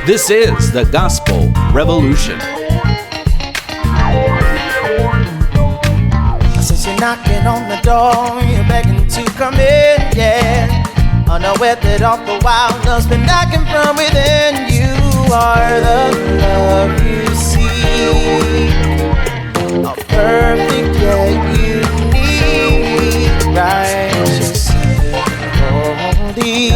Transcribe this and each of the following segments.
This is the Gospel Revolution. Since you're knocking on the door, you're begging to come in, yeah. Unaware that all the while love's been knocking from within. You are the love you see, a perfect yet unique, righteous, holy.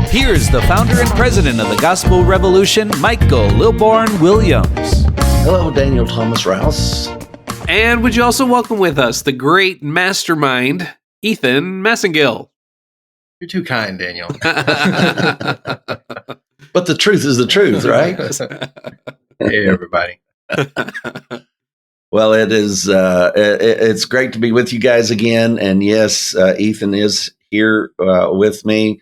Here's the founder and president of the Gospel Revolution, Michael Lilborn Williams. Hello, Daniel Thomas Rouse. And would you also welcome with us the great mastermind, Ethan Massengill. You're too kind, Daniel. But the truth is the truth, right? Hey, everybody. Well, it is. It's great to be with you guys again. And yes, Ethan is here with me.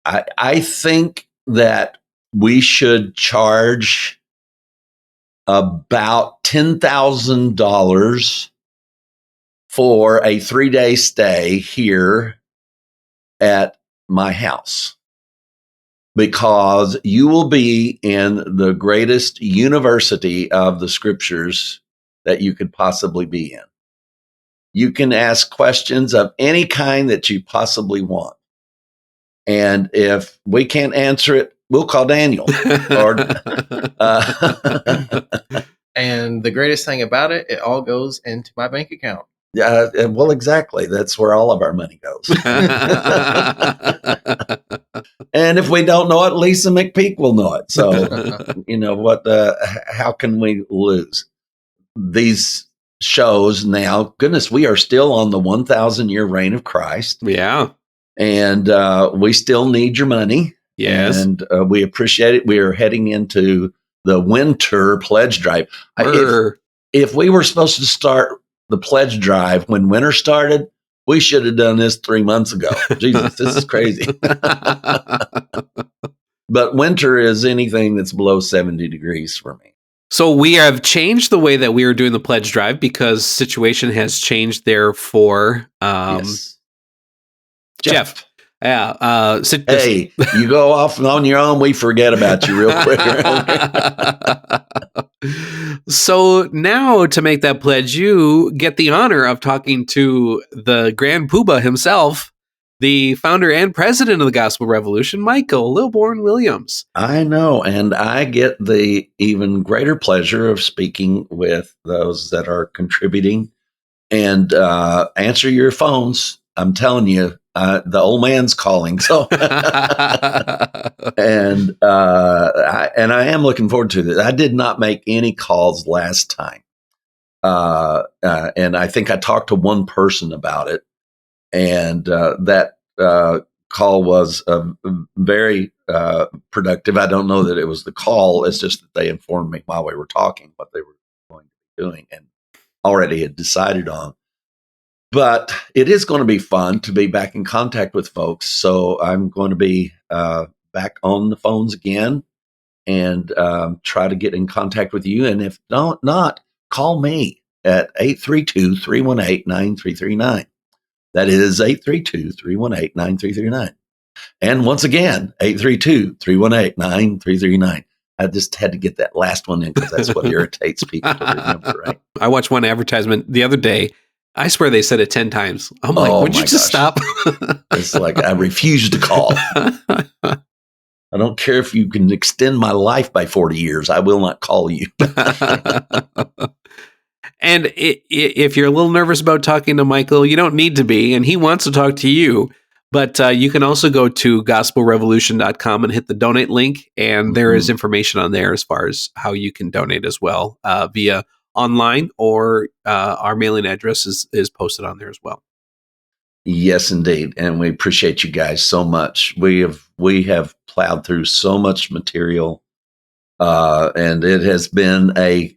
I think that we should charge about $10,000 for a 3-day stay here at my house, because you will be in the greatest university of the scriptures that you could possibly be in. You can ask questions of any kind that you possibly want. And if we can't answer it, we'll call Daniel. And the greatest thing about it, it all goes into my bank account. Well, exactly. That's where all of our money goes. And if we don't know it, Lisa McPeak will know it. So, you know what? How can we lose? These shows now, goodness, we are still on the 1,000-year reign of Christ. Yeah. And we still need your money. Yes. And we appreciate it. We are heading into the winter pledge drive. If we were supposed to start the pledge drive when winter started, we should have done this 3 months ago. Jesus, this is crazy. But winter is anything that's below 70 degrees for me. So we have changed the way that we are doing the pledge drive because situation has changed there for Yes. Jeff. Yeah. Hey, you go off on your own, we forget about you real quick. So now to make that pledge, you get the honor of talking to the Grand Poobah himself, the founder and president of the Gospel Revolution, Michael Lilborn Williams. I know, and I get the even greater pleasure of speaking with those that are contributing and answer your phones. I'm telling you, the old man's calling. So, and I am looking forward to this. I did not make any calls last time, and I think I talked to one person about it, and that call was very productive. I don't know that it was the call; it's just that they informed me while we were talking what they were going to be doing and already had decided on. But it is going to be fun to be back in contact with folks. So I'm going to be back on the phones again and try to get in contact with you. And if not, call me at 832-318-9339. That is 832-318-9339. And once again, 832-318-9339. I just had to get that last one in because that's what irritates people to remember, right? I watched one advertisement the other day. I swear they said it 10 times. I'm like, would you just stop? It's like, I refuse to call. I don't care if you can extend my life by 40 years. I will not call you. And if you're a little nervous about talking to Michael, you don't need to be. And he wants to talk to you. But you can also go to gospelrevolution.com and hit the donate link. And there is information on there as far as how you can donate as well via online, or our mailing address is posted on there as well. Yes, indeed. And we appreciate you guys so much. We have plowed through so much material, and it has been a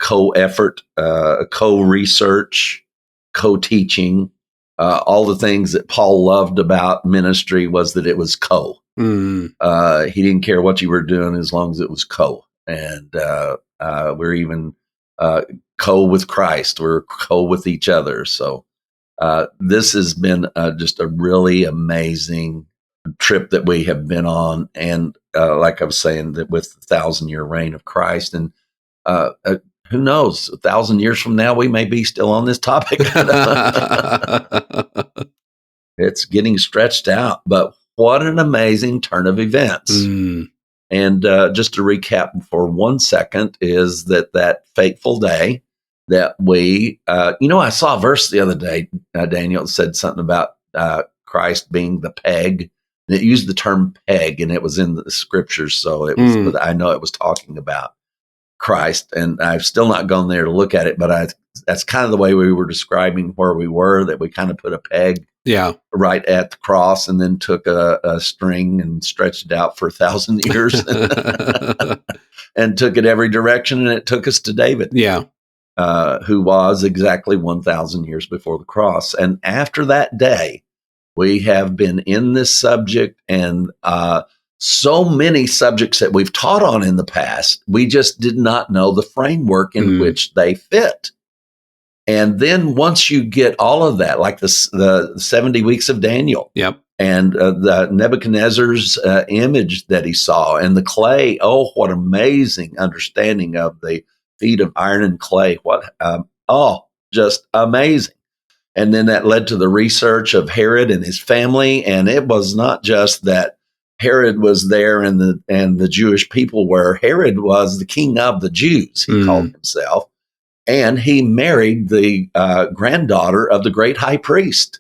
co-effort, co-research, co-teaching. All the things that Paul loved about ministry was that it was co. He didn't care what you were doing as long as it was co. And we're even co with Christ. We're co with each other. So This has been just a really amazing trip that we have been on. And like I was saying, that with the 1,000-year reign of Christ, and who knows, 1,000 years from now, we may be still on this topic. It's getting stretched out, but what an amazing turn of events. And just to recap for 1 second is that fateful day that we, I saw a verse the other day, Daniel, said something about Christ being the peg. And it used the term peg, and it was in the scriptures. So it was, but I know it was talking about Christ, and I've still not gone there to look at it, but that's kind of the way we were describing where we were, that we kind of put a peg right at the cross and then took a string and stretched it out for 1,000 years and took it every direction, and it took us to David, who was exactly 1,000 years before the cross. And after that day, we have been in this subject, and so many subjects that we've taught on in the past, we just did not know the framework in which they fit. And then once you get all of that, like the 70 weeks of Daniel, and the Nebuchadnezzar's image that he saw, and the clay, oh, what amazing understanding of the feet of iron and clay. Just amazing. And then that led to the research of Herod and his family. And it was not just that Herod was there and the Jewish people were. Herod was the king of the Jews, he called himself. And he married the granddaughter of the great high priest.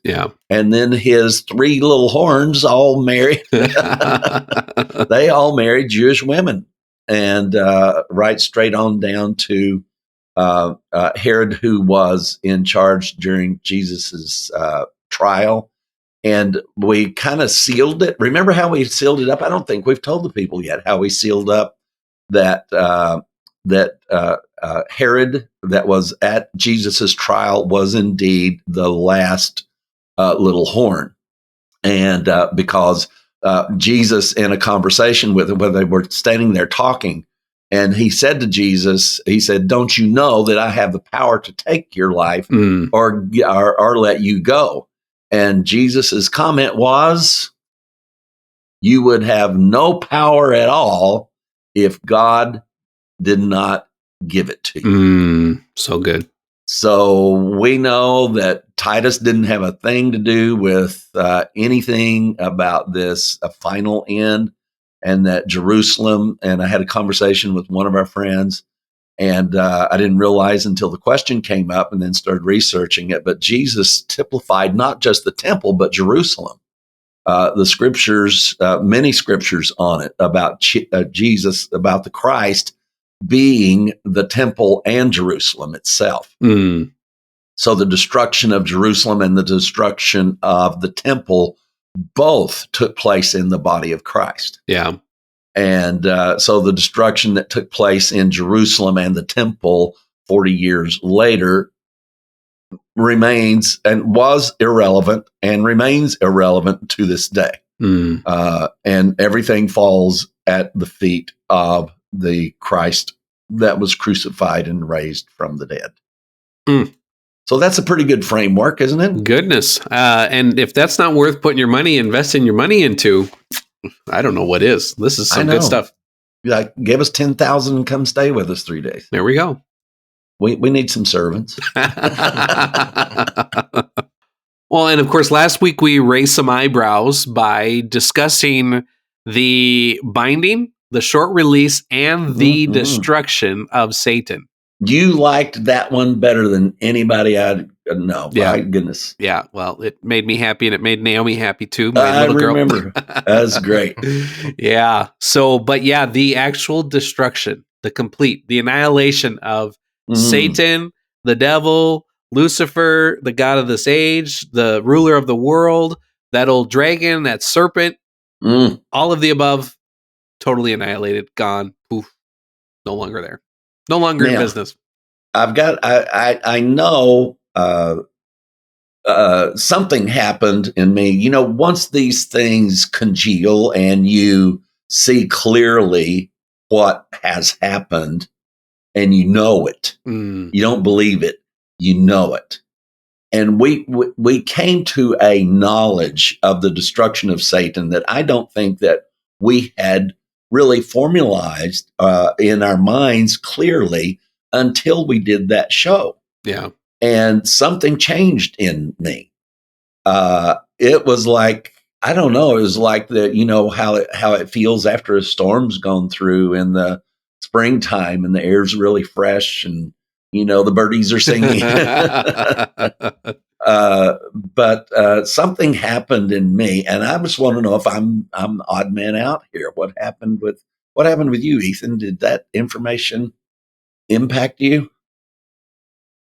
And then his 3 little horns all married. They all married Jewish women. And right straight on down to Herod, who was in charge during Jesus's trial, and we kind of sealed it. Remember how we sealed it up? I don't think we've told the people yet how we sealed up that Herod that was at Jesus's trial was indeed the last little horn, and because Jesus, in a conversation with him, when they were standing there talking. And he said to Jesus, he said, "Don't you know that I have the power to take your life or let you go?" And Jesus's comment was, "You would have no power at all if God did not give it to you." So good. So we know that Titus didn't have a thing to do with anything about this final end. And that Jerusalem, and I had a conversation with one of our friends, and I didn't realize until the question came up and then started researching it, but Jesus typified not just the temple, but Jerusalem. The scriptures, many scriptures on it about Jesus, about the Christ being the temple and Jerusalem itself. So the destruction of Jerusalem and the destruction of the temple both took place in the body of Christ. And so the destruction that took place in Jerusalem and the temple 40 years later remains and was irrelevant and remains irrelevant to this day. And everything falls at the feet of the Christ that was crucified and raised from the dead. So that's a pretty good framework, isn't it? Goodness. And if that's not worth investing your money into, I don't know what is. This is some good stuff. Like, give us 10,000 and come stay with us 3 days. There we go. We need some servants. Well, and of course, last week we raised some eyebrows by discussing the binding, the short release, and the destruction of Satan. You liked that one better than anybody I know. My goodness. Yeah. Well, it made me happy, and it made Naomi happy too. I remember. That's great. Yeah. So, but yeah, the actual destruction, the annihilation of Satan, the devil, Lucifer, the god of this age, the ruler of the world, that old dragon, that serpent, all of the above, totally annihilated, gone, poof, no longer there. No longer in business. I know something happened in me. You know, once these things congeal and you see clearly what has happened and you know it, you don't believe it, you know it. And we came to a knowledge of the destruction of Satan that I don't think that we had really formalized in our minds clearly until we did that show. Yeah. And something changed in me. It was like, I don't know, it was like how it feels after a storm's gone through in the springtime and the air's really fresh and the birdies are singing. But something happened in me, and I just want to know if I'm the odd man out here. What happened with you, Ethan? Did that information impact you?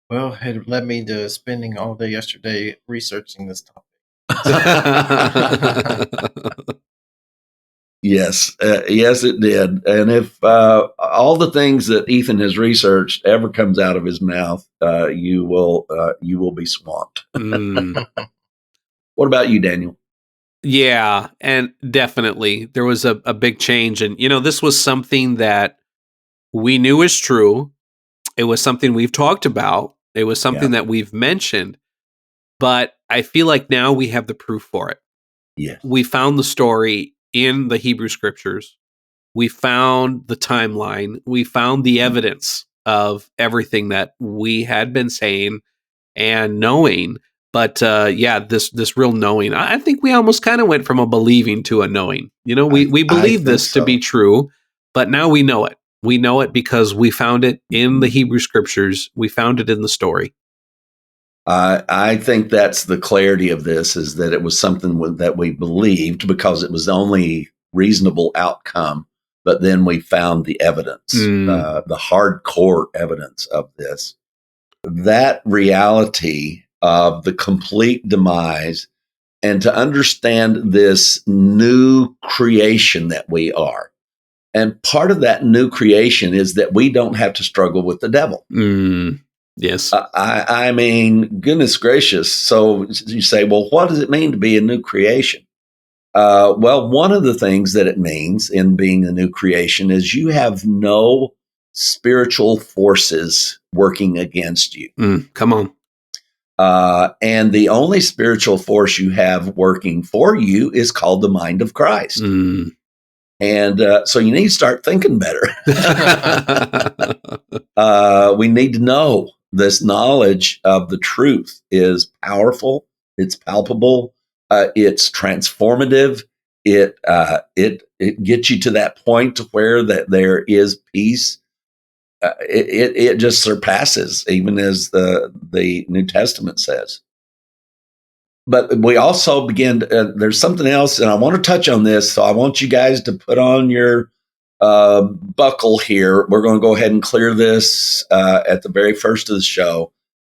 Well, it led me to spending all day yesterday researching this topic. Yes, yes, it did. And if all the things that Ethan has researched ever comes out of his mouth, you will be swamped. Mm. What about you, Daniel? Yeah, and definitely there was a big change. And, this was something that we knew is true. It was something we've talked about. It was something that we've mentioned. But I feel like now we have the proof for it. Yes. We found the story in the Hebrew scriptures. We found the timeline. We found the evidence of everything that we had been saying and knowing. But this real knowing, I think we almost kind of went from a believing to a knowing. We believe this to be true, but now we know it. We know it because we found it in the Hebrew scriptures. We found it in the story. I think that's the clarity of this, is that it was something that we believed because it was the only reasonable outcome. But then we found the evidence, the hardcore evidence of this. That reality of the complete demise, and to understand this new creation that we are. And part of that new creation is that we don't have to struggle with the devil. Yes. I mean, goodness gracious. So you say, well, what does it mean to be a new creation? Well, one of the things that it means in being a new creation is you have no spiritual forces working against you. Come on. And the only spiritual force you have working for you is called the mind of Christ. And so you need to start thinking better. We need to know this knowledge of the truth is powerful. It's palpable. It's transformative. It gets you to that point to where that there is peace. It just surpasses, even as the New Testament says. But we also begin. There's something else, and I want to touch on this. So I want you guys to put on your buckle here. We're going to go ahead and clear this at the very first of the show.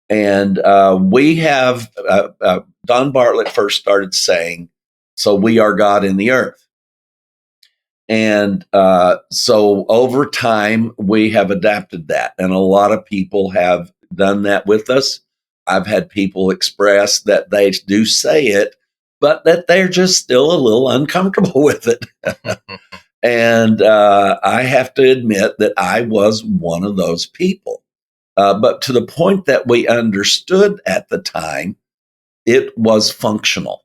And we have Don Bartlett first started saying, "So we are God in the earth." And so over time, we have adapted that. And a lot of people have done that with us. I've had people express that they do say it, but that they're just still a little uncomfortable with it. And I have to admit that I was one of those people. But to the point that we understood at the time, it was functional.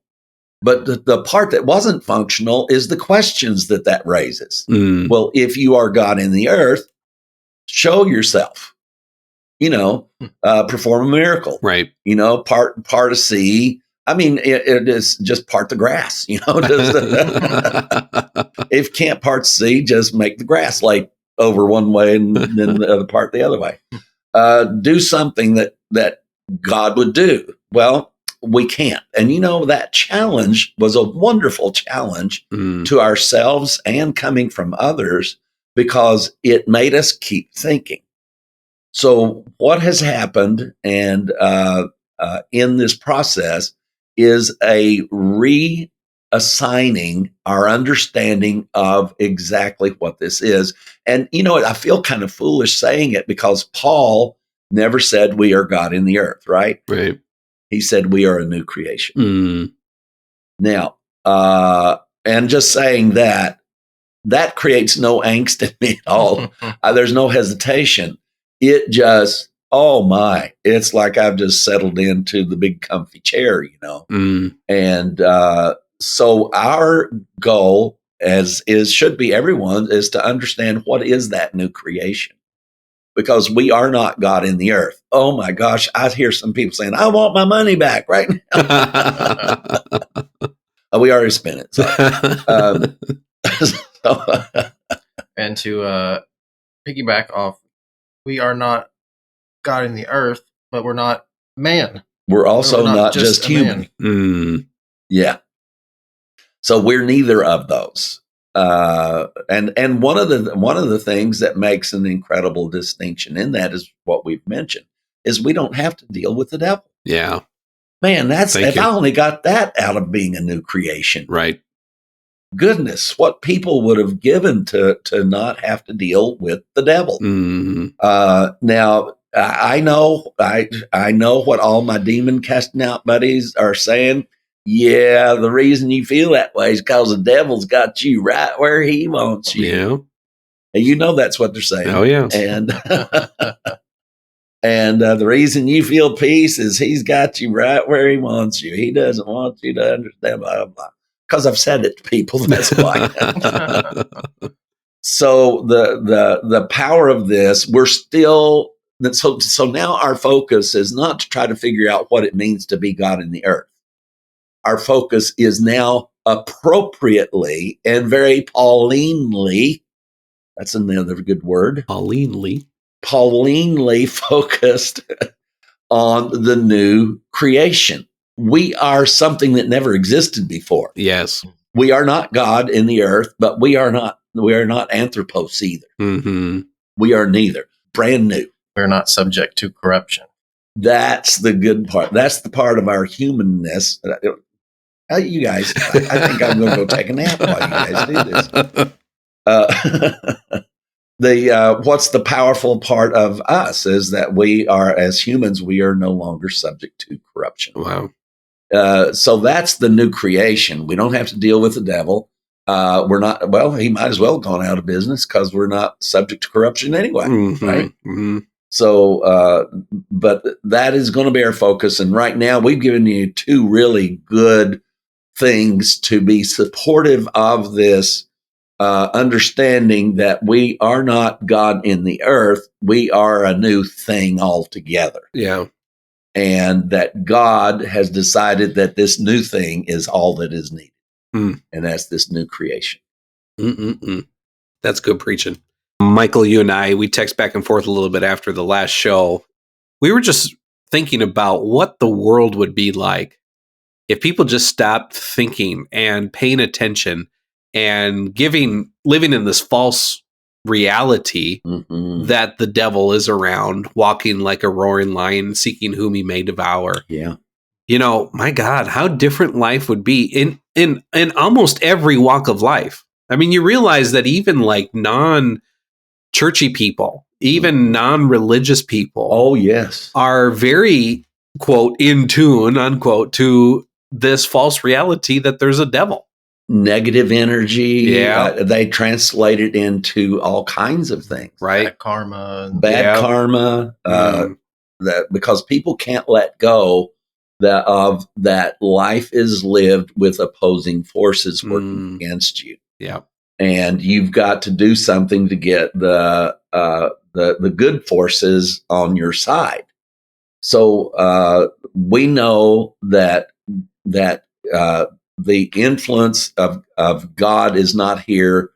But the part that wasn't functional is the questions that raises. Well, if you are God in the earth, show yourself, perform a miracle, right? Part a sea. I mean, it is just part the grass, if you can't part the sea, just make the grass lay over one way and then the other part the other way. Do something that God would do. Well, we can't. And that challenge was a wonderful challenge to ourselves and coming from others, because it made us keep thinking. So what has happened and in this process is a reassigning our understanding of exactly what this is. And I feel kind of foolish saying it, because Paul never said we are God in the earth, right? Right. He said we are a new creation. Now, and just saying that creates no angst in me at all. There's no hesitation. It just oh my, it's like I've just settled into the big comfy chair, Mm. And so our goal, as is should be everyone, is to understand what is that new creation. Because we are not God in the earth. Oh my gosh, I hear some people saying, I want my money back right now. We already spent it. So, And to piggyback off, we are not God in the earth, but we're not man. we're also We're not just a human. man. Mm. Yeah. So we're neither of those. And one of the things that makes an incredible distinction in that is what we've mentioned is we don't have to deal with the devil. Yeah. Man, Thank you. I only got that out of being a new creation. Right. Goodness, what people would have given to not have to deal with the devil. Mm. Now I know what all my demon casting out buddies are saying. Yeah, the reason you feel that way is because the devil's got you right where he wants you. Yeah. And you know that's what they're saying. Oh, yeah. And and the reason you feel peace is he's got you right where he wants you. He doesn't want you to understand blah, blah, blah. Because I've said it to people. That's why. So the power of this, we're still so now our focus is not to try to figure out what it means to be God in the earth. Our focus is now appropriately and very Paulinely, that's another good word, Paulinely focused on the new creation. We are something that never existed before. Yes. We are not God in the earth, but we are not anthropos either. Mm-hmm. We are neither. Brand new. We're not subject to corruption. That's the good part. That's the part of our humanness. You guys, I think I'm going to go take a nap while you guys do this. What's the powerful part of us is that we are, as humans, we are no longer subject to corruption. Wow. So that's the new creation. We don't have to deal with the devil. We're not, well, he might as well have gone out of business because we're not subject to corruption anyway, Mm-hmm. right? Mm-hmm. So, but that is going to be our focus. And right now we've given you two really good things to be supportive of this understanding that we are not God in the earth. We are a new thing altogether. Yeah. And that God has decided that this new thing is all that is needed. Mm. And that's this new creation. Mm-mm-mm. That's good preaching. Michael, you and I, we text back and forth a little bit after the last show. We were just thinking about what the world would be like if people just stopped thinking and paying attention and living in this false reality that the devil is around, walking like a roaring lion, seeking whom he may devour. Yeah. You know, my God, how different life would be in almost every walk of life. I mean, you realize that even like non-churchy people, even non-religious people, Oh, yes, are very, quote, in tune, unquote, to this false reality that there's a devil. Negative energy. Yeah. They translate it into all kinds of things. Right. Bad karma. Bad karma. That because people can't let go of that life is lived with opposing forces working against you. Yeah. And you've got to do something to get the good forces on your side. So we know that the influence of God is not here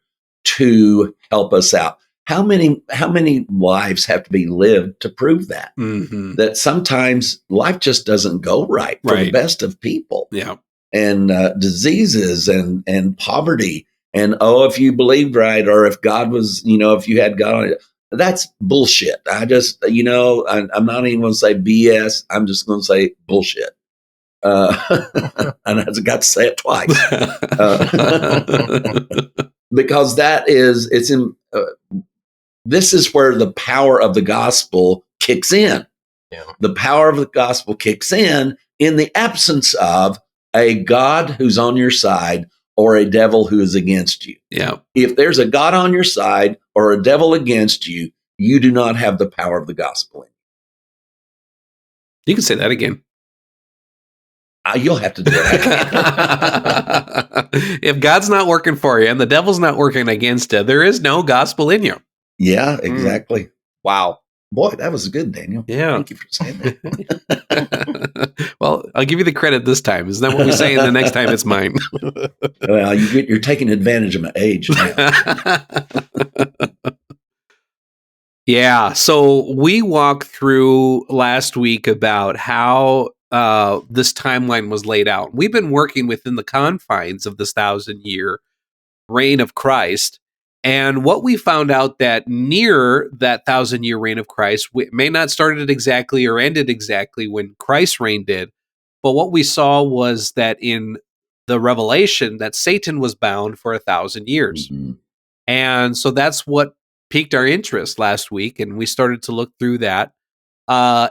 to help us out. How many lives have to be lived to prove that? Mm-hmm. That sometimes life just doesn't go right for the best of people. Yeah. And diseases and poverty. And, if you believed right, or if God was, if you had God on it, that's bullshit. I just, I'm not even going to say BS. I'm just going to say bullshit. And I got to say it twice. Because this is where the power of the gospel kicks in. Yeah. The power of the gospel kicks in the absence of a God who's on your side or a devil who is against you. Yeah. If there's a God on your side or a devil against you, you do not have the power of the gospel. You can say that again. You'll have to do it. If God's not working for you and the devil's not working against you, there is no gospel in you. Yeah, exactly. Wow. Boy, that was good, Daniel. Yeah. Thank you for saying that. Well, I'll give you the credit this time. Isn't that what we say? And the next time it's mine. Well, you're taking advantage of my age now. Yeah. So we walked through last week about how this timeline was laid out. We've been working within the confines of this 1,000-year reign of Christ. And what we found out that near that 1,000-year reign of Christ, it may not started exactly or ended exactly when Christ's reign did, but what we saw was that in the Revelation that Satan was bound for 1,000 years. Mm-hmm. And so that's what piqued our interest last week, and we started to look through that.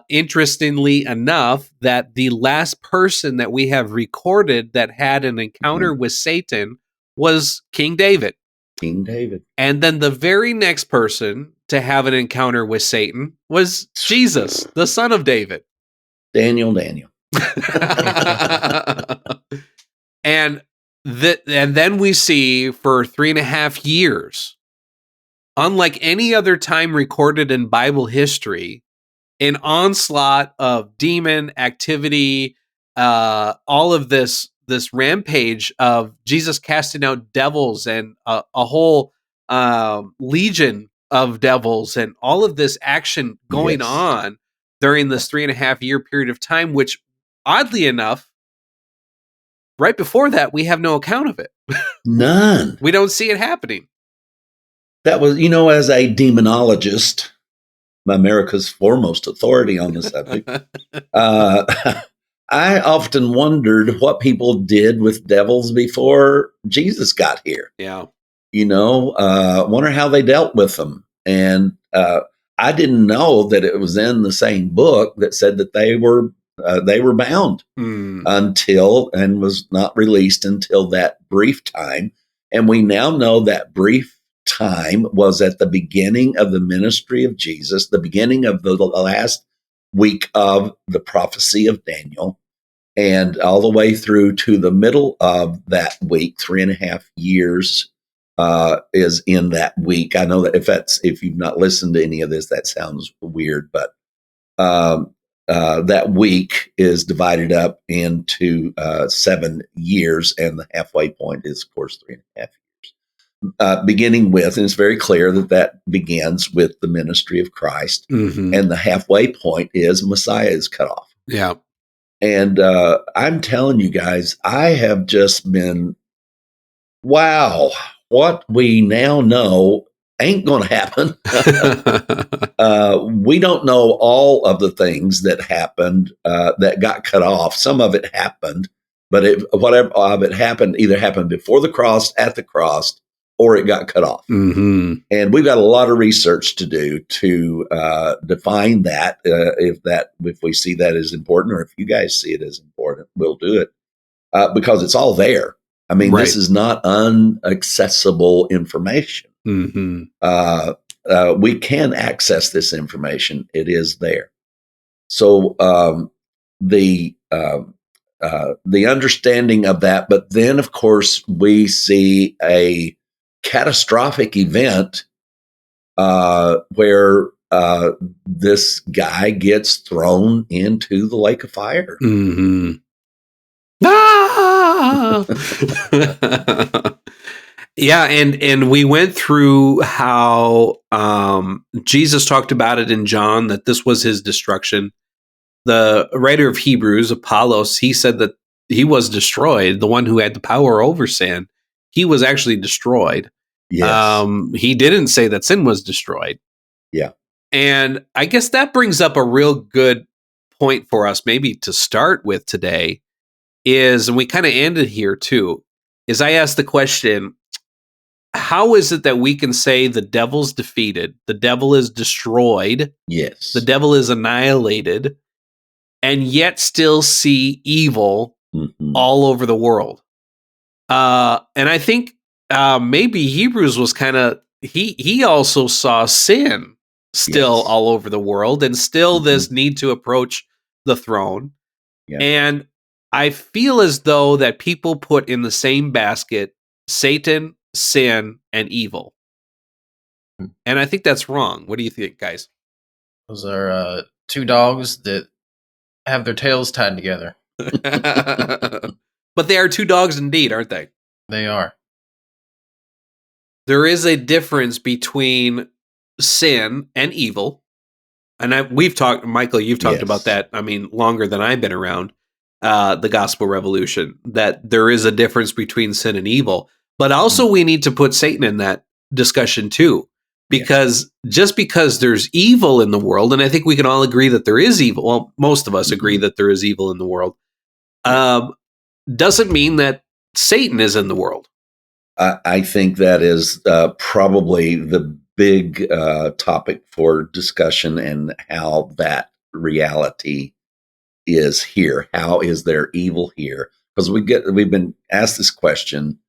Interestingly enough, that the last person that we have recorded that had an encounter with Satan was King David. King David. And then the very next person to have an encounter with Satan was Jesus, the son of David. Daniel. And then we see for 3.5 years, unlike any other time recorded in Bible history, an onslaught of demon activity, all of this rampage of Jesus casting out devils and a whole legion of devils and all of this action going on during this 3.5 year period of time, which oddly enough, right before that, we have no account of it. None. We don't see it happening. That was, as a demonologist, America's foremost authority on the subject, I often wondered what people did with devils before Jesus got here. Yeah. Wonder how they dealt with them. And I didn't know that it was in the same book that said that they were bound until, and was not released until that brief time. And we now know that brief time was at the beginning of the ministry of Jesus, the beginning of the last week of the prophecy of Daniel, and all the way through to the middle of that week. 3.5 years is in that week. I know that if you've not listened to any of this, that sounds weird, but that week is divided up into 7 years, and the halfway point is, of course, 3.5 years. Beginning with, and it's very clear that begins with the ministry of Christ, and the halfway point is Messiah is cut off. Yeah. And I'm telling you guys, I have just been, wow, what we now know ain't going to happen. We don't know all of the things that happened that got cut off. Some of it happened, but whatever of it happened either happened before the cross, at the cross, or it got cut off. And we've got a lot of research to do to define that. If we see that as important, or if you guys see it as important, we'll do it because it's all there. I mean, This is not inaccessible information. We can access this information. It is there. So the understanding of that, but then of course we see a catastrophic event where this guy gets thrown into the lake of fire. Ah! Yeah, and we went through how Jesus talked about it in John, that this was his destruction. The writer of Hebrews, Apollos, he said that he was destroyed, the one who had the power over sin. He was actually destroyed. Yes. He didn't say that sin was destroyed. Yeah. And I guess that brings up a real good point for us maybe to start with today is, and we kind of ended here too, is I asked the question, how is it that we can say the devil's defeated, the devil is destroyed, yes, the devil is annihilated, and yet still see evil all over the world? And I think maybe Hebrews was kind of, he also saw sin still all over the world, and still this need to approach the throne. Yeah. And I feel as though that people put in the same basket Satan, sin, and evil. And I think that's wrong. What do you think, guys? Those are two dogs that have their tails tied together. But they are two dogs indeed, aren't they? They are. There is a difference between sin and evil. And we've talked, Michael, you've talked Yes. about that, I mean, longer than I've been around the gospel revolution, that there is a difference between sin and evil. But also we need to put Satan in that discussion too. Because just because there's evil in the world, and I think we can all agree that there is evil, well, most of us agree that there is evil in the world, doesn't mean that Satan is in the world. I think that is probably the big topic for discussion, and how that reality is here. How is there evil here? Because we've been asked this question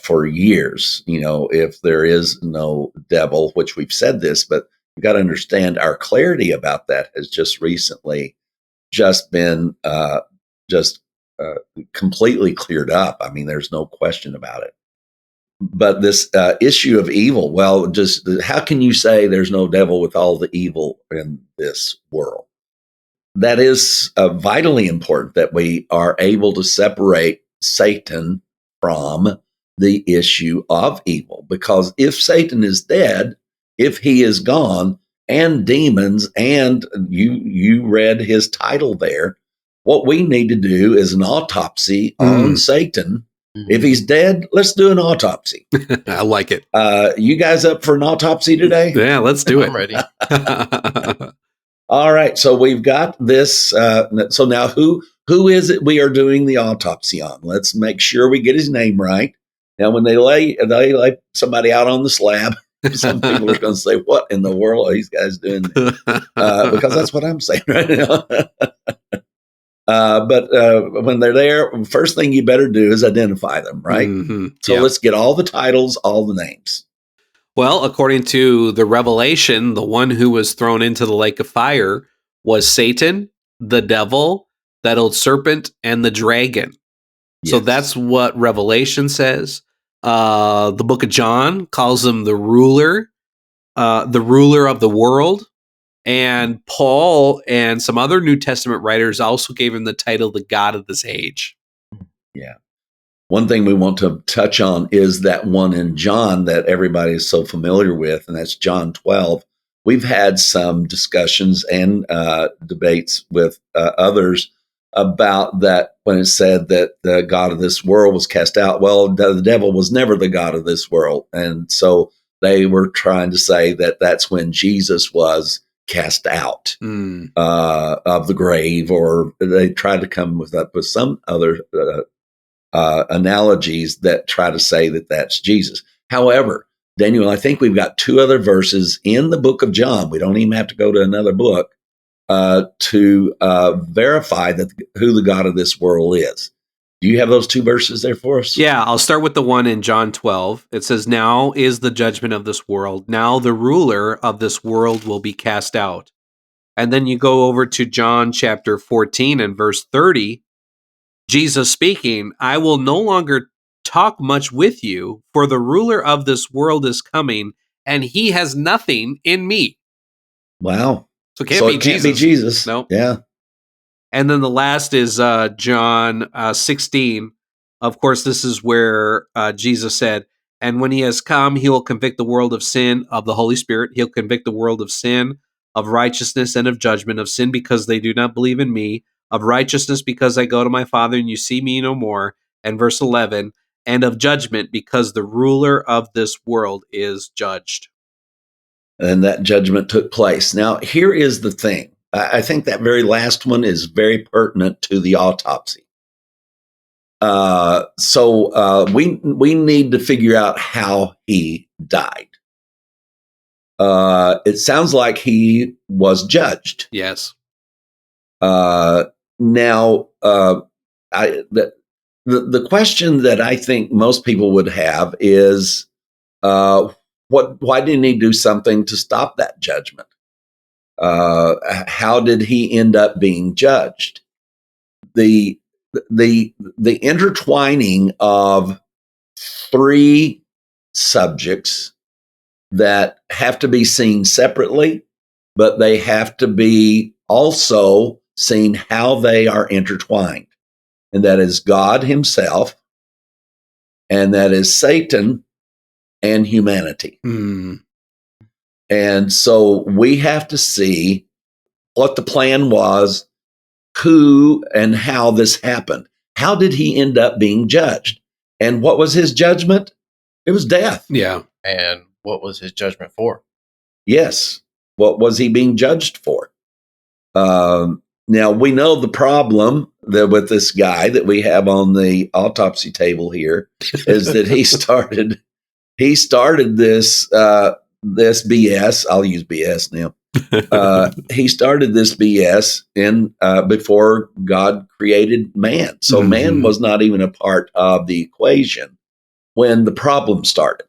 for years. You know, if there is no devil, which we've said this, but you've got to understand our clarity about that has just recently been completely cleared up. I mean, there's no question about it. But this issue of evil, well, just how can you say there's no devil with all the evil in this world? That is vitally important, that we are able to separate Satan from the issue of evil. Because if Satan is dead, if he is gone, and demons, and you read his title there, what we need to do is an autopsy on Satan. If he's dead, let's do an autopsy. I like it. You guys up for an autopsy today? Yeah, let's do it. I'm ready. All right. So we've got this. So now who is it we are doing the autopsy on? Let's make sure we get his name right. Now, when they lay somebody out on the slab, some people are going to say, "What in the world are these guys doing?" Because that's what I'm saying right now. But when they're there, first thing you better do is identify them, right? Mm-hmm. So let's get all the titles, all the names. Well, according to the Revelation, the one who was thrown into the lake of fire was Satan, the devil, that old serpent, and the dragon. So that's what Revelation says. The book of John calls him the ruler of the world. And Paul and some other New Testament writers also gave him the title, the God of this age. Yeah. One thing we want to touch on is that one in John that everybody is so familiar with, and that's John 12. We've had some discussions and debates with others about that when it said that the God of this world was cast out. Well, the devil was never the God of this world. And so they were trying to say that that's when Jesus was cast out of the grave, or they tried to come with some other analogies that try to say that that's Jesus. However, Daniel, I think we've got two other verses in the book of John. We don't even have to go to another book to verify that who the God of this world is. Do you have those two verses there for us? Yeah, I'll start with the one in John 12. It says, "Now is the judgment of this world. Now the ruler of this world will be cast out." And then you go over to John chapter 14 and verse 30. Jesus speaking, "I will no longer talk much with you, for the ruler of this world is coming, and he has nothing in me." Wow. So it can't be Jesus. No. Yeah. And then the last is John 16. Of course, this is where Jesus said, "And when he has come, he will convict the world of sin, of the Holy Spirit. He'll convict the world of sin, of righteousness, and of judgment. Of sin because they do not believe in me, of righteousness because I go to my Father and you see me no more." And verse 11, "And of judgment because the ruler of this world is judged." And that judgment took place. Now, here is the thing. I think that very last one is very pertinent to the autopsy. So we need to figure out how he died. It sounds like he was judged. Yes. Now, the question that I think most people would have is, why didn't he do something to stop that judgment? How did he end up being judged? The intertwining of three subjects that have to be seen separately, but they have to be also seen how they are intertwined. And that is God himself, and that is Satan and humanity. Mm. And so we have to see what the plan was, who and how this happened. How did he end up being judged? And what was his judgment? It was death. Yeah. And what was his judgment for? Yes. What was he being judged for? Now, we know the problem with this guy that we have on the autopsy table here is that he started this this BS. I'll use BS now. He started this BS in before God created man. So man was not even a part of the equation when the problem started.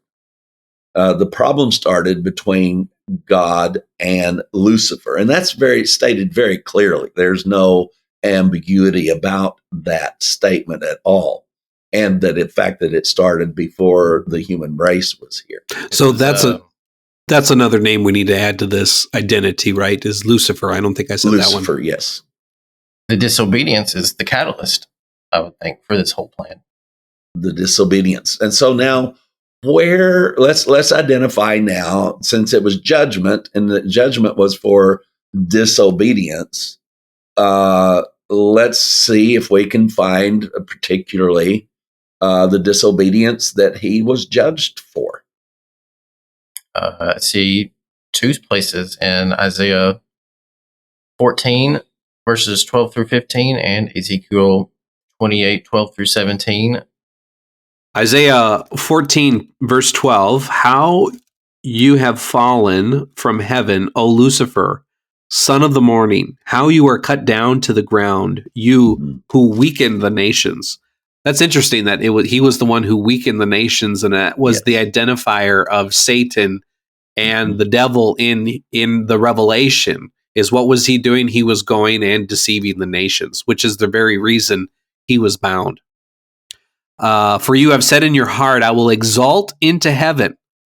The problem started between God and Lucifer, and that's stated very clearly. There's no ambiguity about that statement at all, and that in fact that it started before the human race was here. So that's another name we need to add to this identity, right? Is Lucifer? I don't think I said Lucifer, that one. Yes. The disobedience is the catalyst, I would think, for this whole plan. The disobedience, and so now. Let's identify now, since it was judgment and the judgment was for disobedience. Let's see if we can find particularly the disobedience that he was judged for. I see two places in Isaiah 14 verses 12 through 15 and Ezekiel 28, 12 through 17. Isaiah 14, verse 12, how you have fallen from heaven, O Lucifer, son of the morning, how you are cut down to the ground, you who weakened the nations. That's interesting that he was the one who weakened the nations, and that was the identifier of Satan and the devil in the Revelation. Is what was he doing? He was going and deceiving the nations, which is the very reason he was bound. For you have said in your heart, I will exalt into heaven.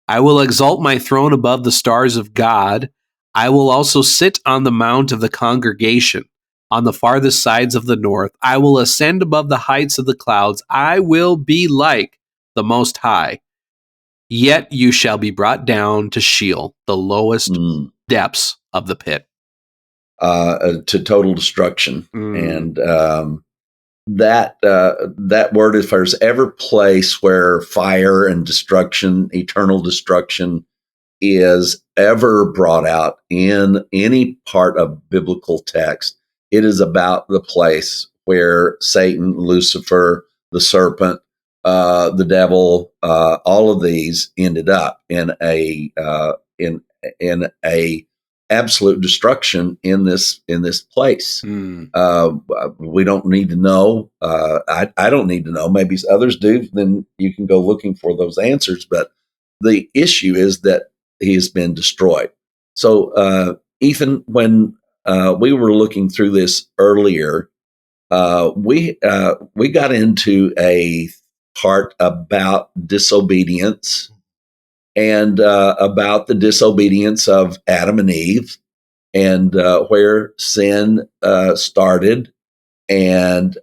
I will exalt my throne above the stars of God. I will also sit on the mount of the congregation on the farthest sides of the north. I will ascend above the heights of the clouds. I will be like the Most High. Yet you shall be brought down to Sheol, the lowest depths of the pit. To total destruction. And that word, if there's ever place where fire and destruction, eternal destruction, is ever brought out in any part of biblical text, it is about the place where Satan, Lucifer, the serpent, the devil, all of these ended up in a absolute destruction in this place. We don't need to know. I don't need to know. Maybe others do. Then you can go looking for those answers. But the issue is that he has been destroyed. So Ethan, when we were looking through this earlier, we got into a part about disobedience. And about the disobedience of Adam and Eve, and where sin started, and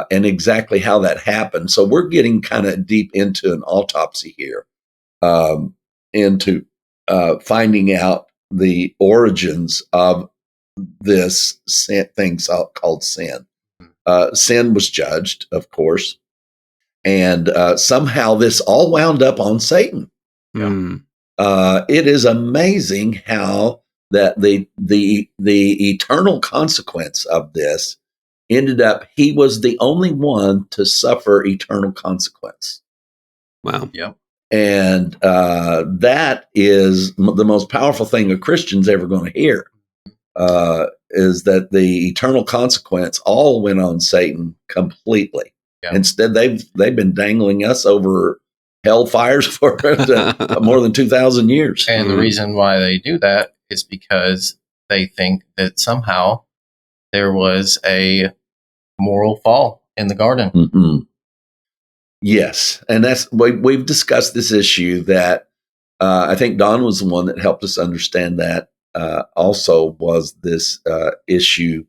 exactly how that happened. So we're getting kind of deep into an autopsy here, into finding out the origins of this thing called sin. Sin was judged, of course, and somehow this all wound up on Satan. It is amazing how that the eternal consequence of this ended up, he was the only one to suffer eternal consequence. Wow. Yep. And that is the most powerful thing a Christian's ever going to hear, is that the eternal consequence all went on Satan completely. Yeah. Instead, they've been dangling us over hellfires for more than 2,000 years. And the reason why they do that is because they think that somehow there was a moral fall in the garden. Mm-mm. Yes, and we've discussed this issue that I think Don was the one that helped us understand that. Also, was this issue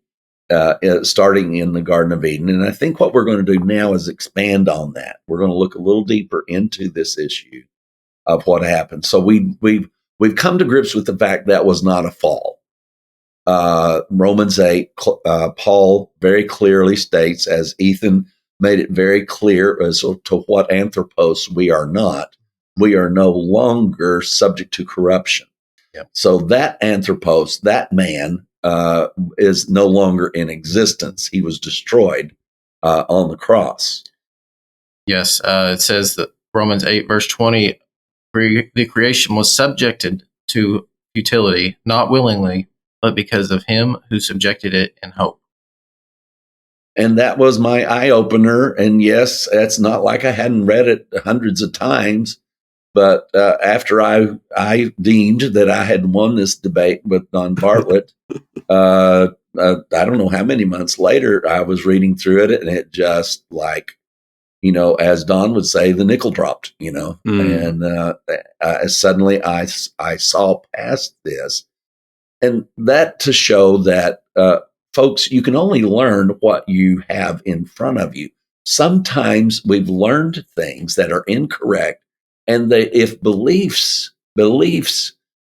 starting in the Garden of Eden, and I think what we're going to do now is expand on that. We're going to look a little deeper into this issue of what happened. So we've come to grips with the fact that was not a fall. Romans 8, Paul very clearly states, as Ethan made it very clear as to what anthropos we are not. We are no longer subject to corruption. Yep. So that anthropos, that man, is no longer in existence. He was destroyed on the cross. Yes, it says that Romans 8, verse 20, the creation was subjected to futility, not willingly, but because of him who subjected it in hope. And that was my eye opener. And yes, it's not like I hadn't read it hundreds of times, but after I deemed that I had won this debate with Don Bartlett, I don't know how many months later, I was reading through it, and it just like, as Don would say, the nickel dropped, and suddenly I saw past this. And that to show that, folks, you can only learn what you have in front of you. Sometimes we've learned things that are incorrect, and if beliefs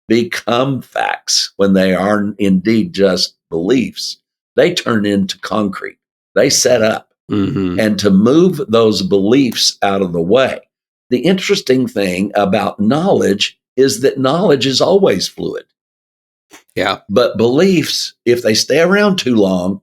become facts when they are indeed just beliefs, they turn into concrete. They set up. Mm-hmm. And to move those beliefs out of the way. The interesting thing about knowledge is that knowledge is always fluid. Yeah. But beliefs, if they stay around too long,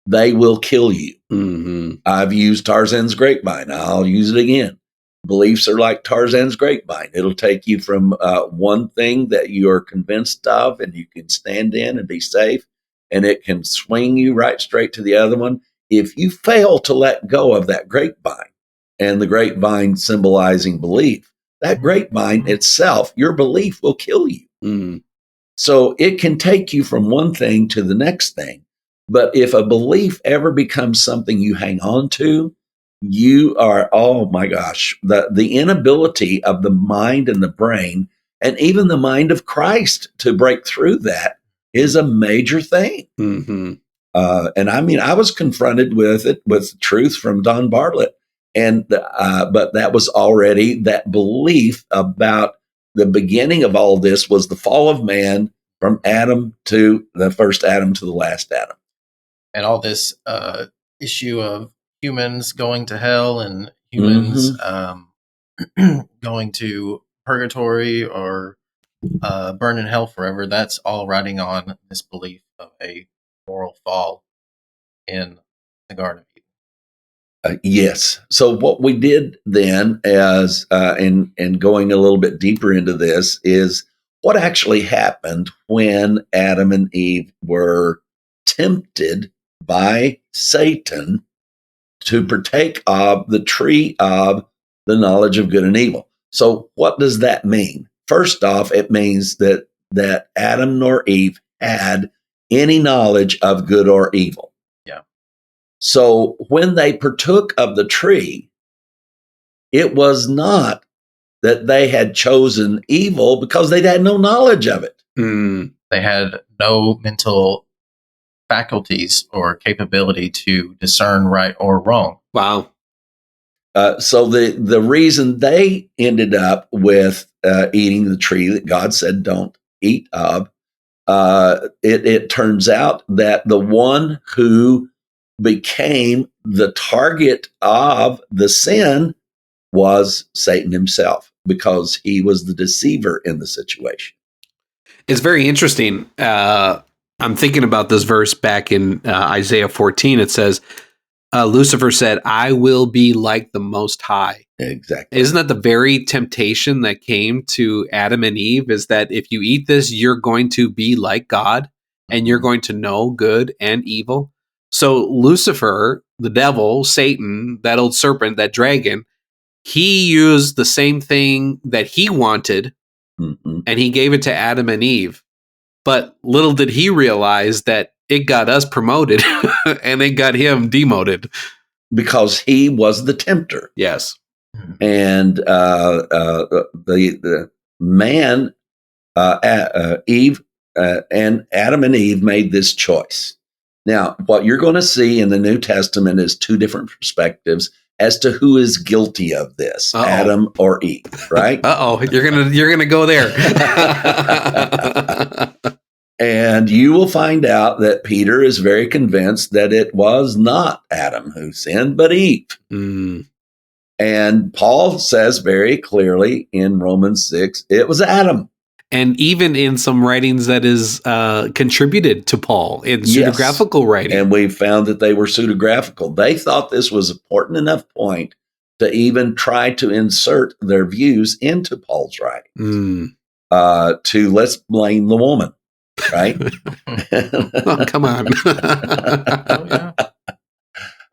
they will kill you. Mm-hmm. I've used Tarzan's grapevine. I'll use it again. Beliefs are like Tarzan's grapevine. It'll take you from one thing that you are convinced of and you can stand in and be safe, and it can swing you right straight to the other one. If you fail to let go of that grapevine, and the grapevine symbolizing belief, that grapevine itself, your belief will kill you. Mm-hmm. So it can take you from one thing to the next thing. But if a belief ever becomes something you hang on to, you are, oh my gosh, the inability of the mind and the brain, and even the mind of Christ to break through that is a major thing. Mm-hmm. And I mean, I was confronted with it, with truth from Don Bartlett. But that was already that belief about the beginning of all this was the fall of man from Adam to the first Adam to the last Adam. And all this issue of humans going to hell and humans going to purgatory or burn in hell forever, that's all riding on this belief of a moral fall in the Garden of Eden. Yes. So what we did then, as and going a little bit deeper into this, is what actually happened when Adam and Eve were tempted by Satan to partake of the tree of the knowledge of good and evil. So what does that mean? First off, it means that Adam nor Eve had any knowledge of good or evil. So when they partook of the tree, it was not that they had chosen evil because they had no knowledge of it. Mm. They had no mental faculties or capability to discern right or wrong. Wow. So the reason they ended up with eating the tree that God said don't eat of, it turns out that the one who became the target of the sin was Satan himself, because he was the deceiver in the situation. It's very interesting. I'm thinking about this verse back in Isaiah 14. It says, Lucifer said, I will be like the Most High. Exactly. Isn't that the very temptation that came to Adam and Eve, is that if you eat this, you're going to be like God and you're going to know good and evil? So Lucifer, the devil, Satan, that old serpent, that dragon, he used the same thing that he wanted, Mm-hmm. and he gave it to Adam and Eve. But little did he realize that it got us promoted and it got him demoted. Because he was the tempter. Yes. And the man, Eve, and Adam and Eve made this choice. Now, what you're going to see in the New Testament is two different perspectives as to who is guilty of this, Adam or Eve, right? You're gonna go there. And you will find out that Peter is very convinced that it was not Adam who sinned, but Eve. Mm. And Paul says very clearly in Romans 6, it was Adam. And even in some writings that is contributed to Paul in pseudographical writing. And we found that they were pseudographical. They thought this was an important enough point to even try to insert their views into Paul's writings. To let's blame the woman, right? Oh, come on.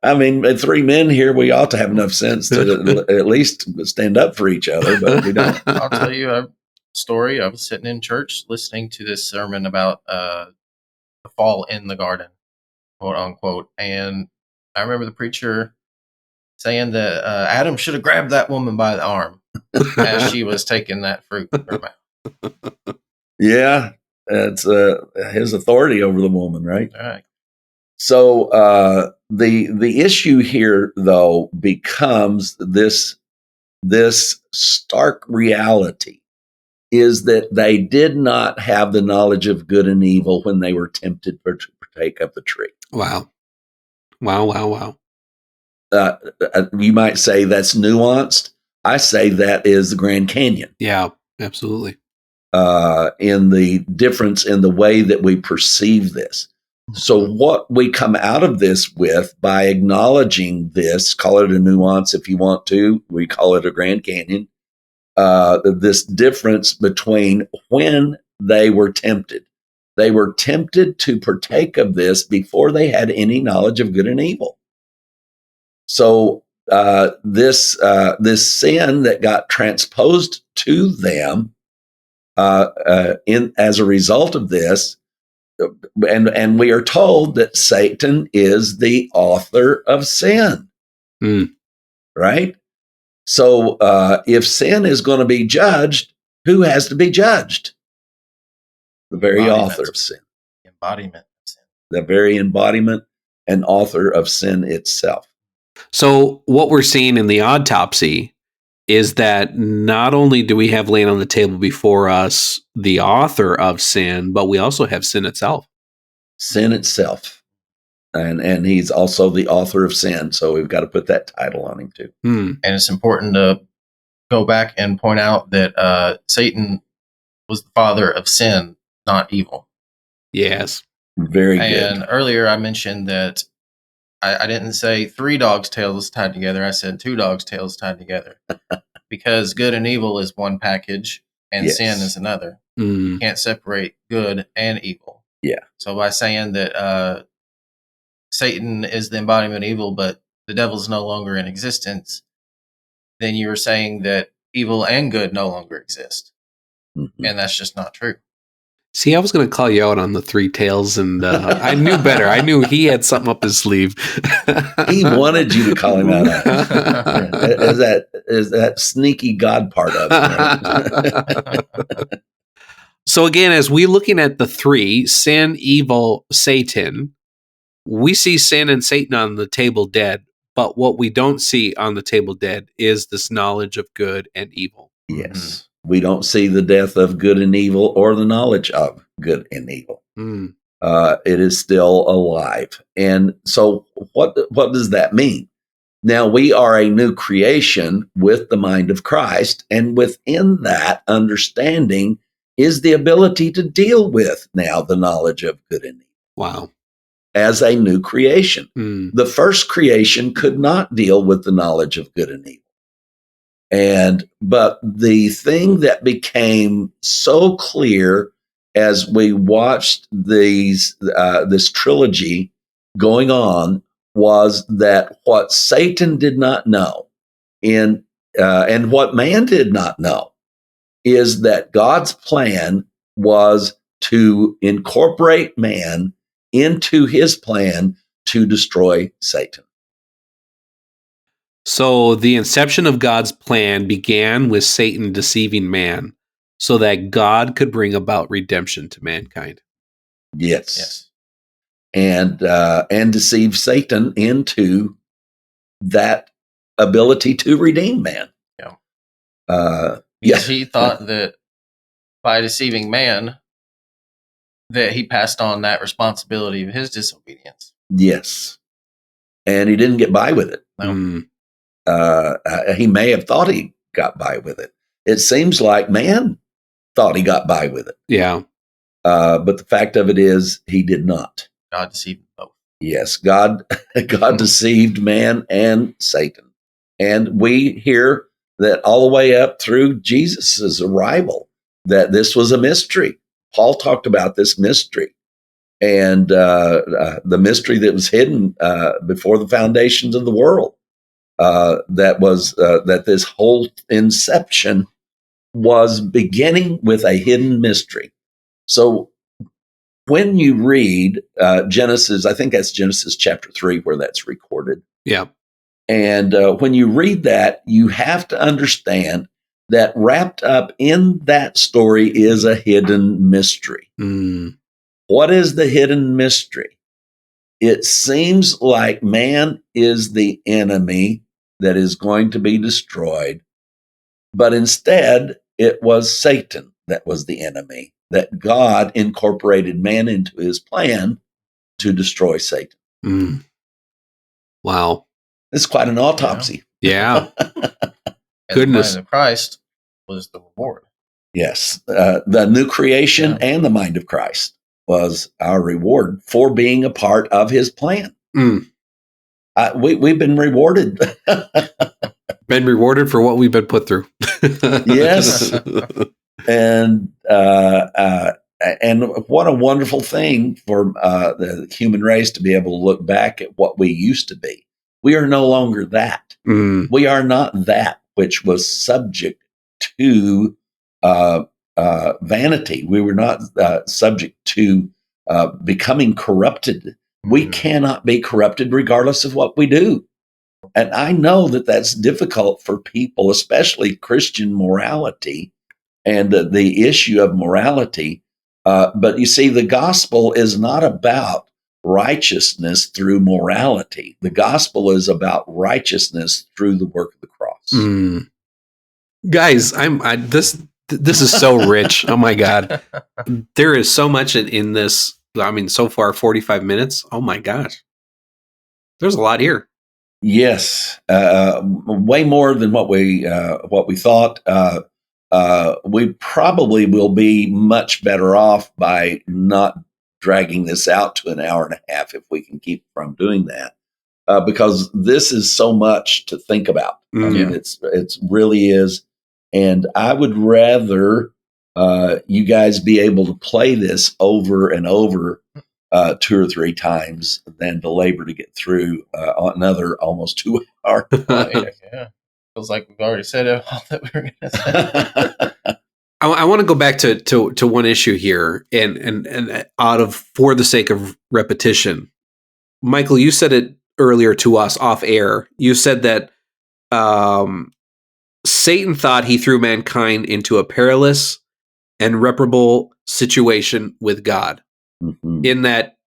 I mean, 3 men here, we ought to have enough sense to at least stand up for each other, but we don't. I'll tell you a story. I was sitting in church listening to this sermon about the fall in the garden, quote unquote. And I remember the preacher saying that Adam should have grabbed that woman by the arm as she was taking that fruit in her mouth. Yeah, it's his authority over the woman, right? All right. So the issue here, though, becomes this stark reality is that they did not have the knowledge of good and evil when they were tempted to partake of the tree. Wow. You might say that's nuanced. I say that is the Grand Canyon. Yeah, absolutely. In the difference in the way that we perceive this. So what we come out of this with by acknowledging this, call it a nuance if you want to, we call it a Grand Canyon, this difference between when they were tempted. They were tempted to partake of this before they had any knowledge of good and evil. So this sin that got transposed to them as a result of this, and we are told that Satan is the author of sin, right? So if sin is going to be judged, who has to be judged? The very author of sin. Embodiment of sin. The very embodiment and author of sin itself. So what we're seeing in the autopsy is that not only do we have laying on the table before us the author of sin, but we also have sin itself. Sin itself. And he's also the author of sin, so we've got to put that title on him too. And it's important to go back and point out that Satan was the father of sin, not evil. Yes. Very good. And earlier I mentioned that I didn't say 3 dogs' tails tied together. I said 2 dogs' tails tied together. Because good and evil is one package and sin is another. You can't separate good and evil. Yeah. So by saying that Satan is the embodiment of evil, but the devil's no longer in existence, then you're saying that evil and good no longer exist. And that's just not true. See, I was going to call you out on the 3 tails, and I knew better. I knew he had something up his sleeve. He wanted you to call him out. Is that sneaky God part of it? Right? So again, as we're looking at the 3, sin, evil, Satan, we see sin and Satan on the table dead, but what we don't see on the table dead is this knowledge of good and evil. Yes. We don't see the death of good and evil or the knowledge of good and evil. It is still alive. And so what does that mean? Now we are a new creation with the mind of Christ, and within that understanding is the ability to deal with now the knowledge of good and evil. Wow. As a new creation. The first creation could not deal with the knowledge of good and evil. But the thing that became so clear as we watched this trilogy going on was that what Satan did not know and what man did not know is that God's plan was to incorporate man into his plan to destroy Satan. So the inception of God's plan began with Satan deceiving man so that God could bring about redemption to mankind. Yes. And deceive Satan into that ability to redeem man. Because he thought that by deceiving man, that he passed on that responsibility of his disobedience. Yes. And he didn't get by with it. No. He may have thought he got by with it. It seems like man thought he got by with it. Yeah. But the fact of it is, he did not. God deceived both. Yes, God deceived man and Satan. And we hear that all the way up through Jesus' arrival, that this was a mystery. Paul talked about this mystery. And the mystery that was hidden before the foundations of the world. That was that this whole inception was beginning with a hidden mystery. So when you read Genesis, I think that's Genesis chapter 3 where that's recorded. Yeah. And when you read that, you have to understand that wrapped up in that story is a hidden mystery. Mm. What is the hidden mystery? It seems like man is the enemy that is going to be destroyed, but instead it was Satan that was the enemy, that God incorporated man into his plan to destroy Satan. Mm. Wow. It's quite an autopsy. Yeah. And Goodness. the mind of Christ was the reward. Yes. The new creation and the mind of Christ was our reward for being a part of his plan. Mm. We've been rewarded. Been rewarded for what we've been put through. Yes. And what a wonderful thing for the human race to be able to look back at what we used to be. We are no longer that. Mm. We are not that which was subject to vanity. We were not subject to becoming corrupted. We cannot be corrupted regardless of what we do. And I know that that's difficult for people, especially Christian morality and the issue of morality. But you see, the gospel is not about righteousness through morality. The gospel is about righteousness through the work of the cross. Mm. Guys, this is so rich. Oh my God. There is so much in this. I mean, so far 45 minutes. Oh my gosh. There's a lot here. Yes, way more than what we thought. We probably will be much better off by not dragging this out to an hour and a half if we can keep from doing that, because this is so much to think about. I mean, it's really is, and I would rather you guys be able to play this over and over 2 or 3 times than to labor to get through another almost 2 hours. Yeah. Feels like we've already said all that we were going to say. I want to go back to one issue here, and for the sake of repetition, Michael, you said it earlier to us off air. You said that Satan thought he threw mankind into a perilous and reparable situation with God. Mm-hmm. In that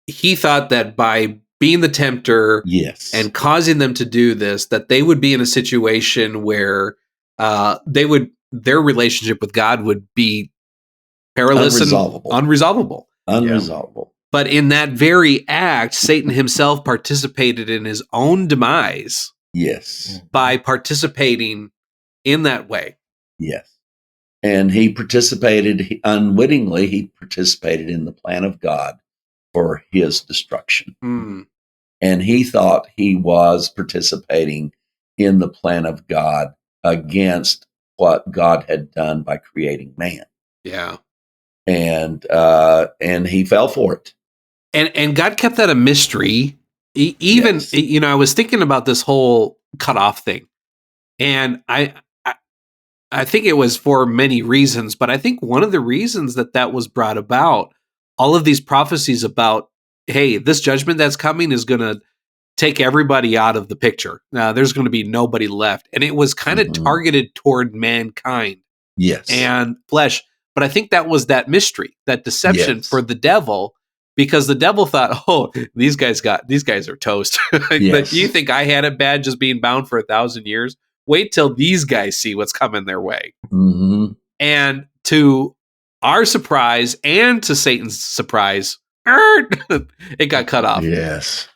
he thought that by being the tempter and causing them to do this, that they would be in a situation where their relationship with God would be perilous and unresolvable. But in that very act, Satan himself participated in his own demise. Yes. By participating in that way. Yes. And he participated unwittingly, he participated in the plan of God for his destruction. Mm. And he thought he was participating in the plan of God against what God had done by creating man. Yeah. And he fell for it. And God kept that a mystery. Even, I was thinking about this whole cutoff thing. And I I think it was for many reasons, but I think one of the reasons that was brought about, all of these prophecies about, hey, this judgment that's coming is going to take everybody out of the picture. There's going to be nobody left. And it was kind of targeted toward mankind and flesh. But I think that was that mystery, that deception for the devil, because the devil thought, oh, these guys are toast. You think I had it bad just being bound for 1,000 years? Wait till these guys see what's coming their way. Mm-hmm. And to our surprise and to Satan's surprise, it got cut off. Yes.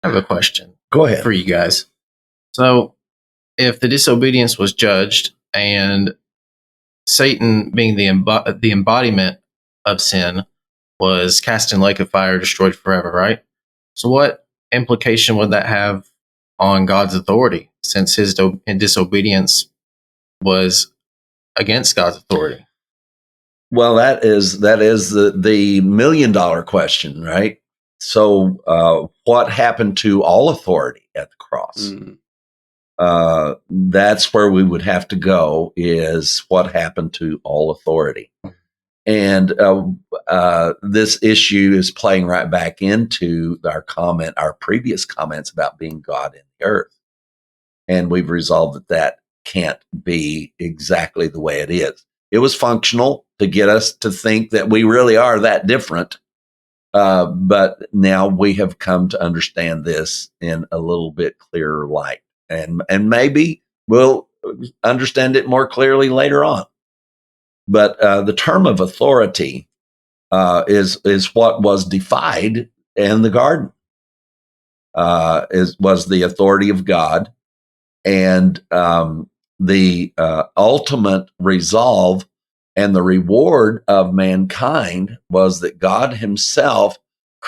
I have a question. Go ahead. For you guys. So, if the disobedience was judged and Satan, being the embodiment of sin, was cast in lake of fire, destroyed forever, right? So, what implication would that have on God's authority, since his disobedience was against God's authority? Well, that is the $1 million question, right? So, what happened to all authority at the cross? That's where we would have to go, is what happened to all authority. And this issue is playing right back into our previous comments about being God in the earth. And we've resolved that can't be exactly the way it is. It was functional to get us to think that we really are that different. But now we have come to understand this in a little bit clearer light. And maybe we'll understand it more clearly later on. But the term of authority is what was defied in the garden. Was the authority of God, and the ultimate resolve and the reward of mankind was that God Himself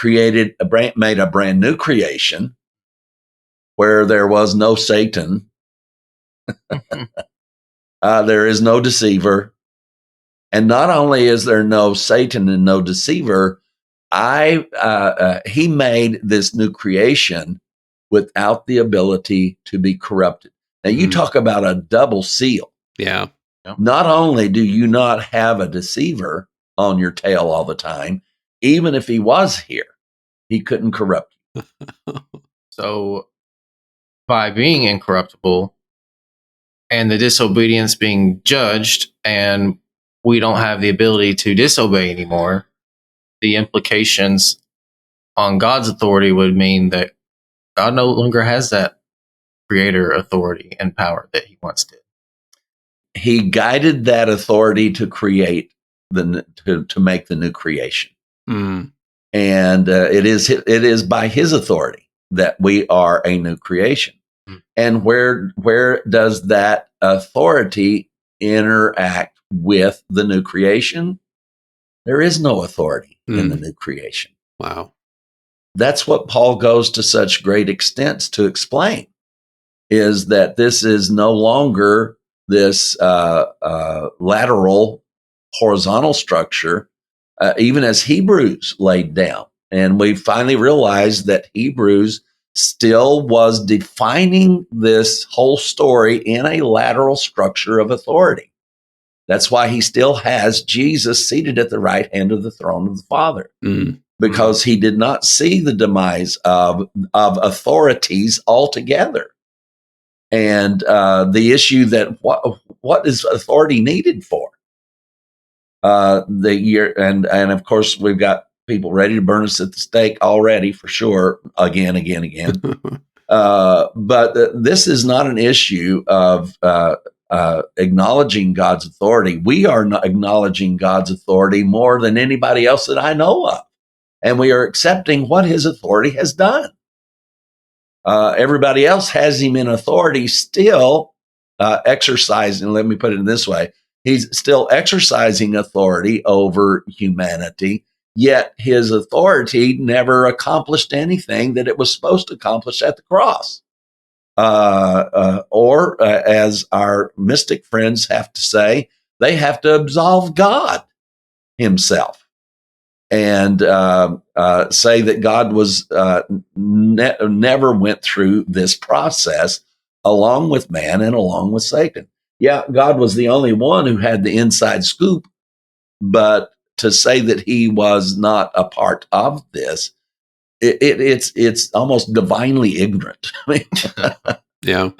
made a brand new creation where there was no Satan, there is no deceiver. And not only is there no Satan and no deceiver, he made this new creation without the ability to be corrupted. Now, you talk about a double seal. Yeah. Not only do you not have a deceiver on your tail all the time, even if he was here, he couldn't corrupt you. So, by being incorruptible and the disobedience being judged, and we don't have the ability to disobey anymore, the implications on God's authority would mean that God no longer has that creator authority and power that he once did. He guided that authority to create to make the new creation. And it is by his authority that we are a new creation. And where does that authority interact with the new creation? There is no authority in the new creation. Wow. That's what Paul goes to such great extents to explain, is that this is no longer this lateral, horizontal structure, even as Hebrews laid down. And we finally realized that Hebrews still was defining this whole story in a lateral structure of authority. That's why he still has Jesus seated at the right hand of the throne of the Father, because he did not see the demise of authorities altogether. And the issue that what is authority needed for? And of course we've got people ready to burn us at the stake already, for sure, again. But this is not an issue of acknowledging God's authority. We are not acknowledging God's authority more than anybody else that I know of, and we are accepting what his authority has done. Everybody else has him in authority still exercising. Let me put it in this way. He's still exercising authority over humanity, yet his authority never accomplished anything that it was supposed to accomplish at the cross. Or as our mystic friends have to say, they have to absolve God himself and say that God was never went through this process along with man and along with Satan. yeah, God was the only one who had the inside scoop, but to say that he was not a part of this, it's almost divinely ignorant. I mean, Yeah.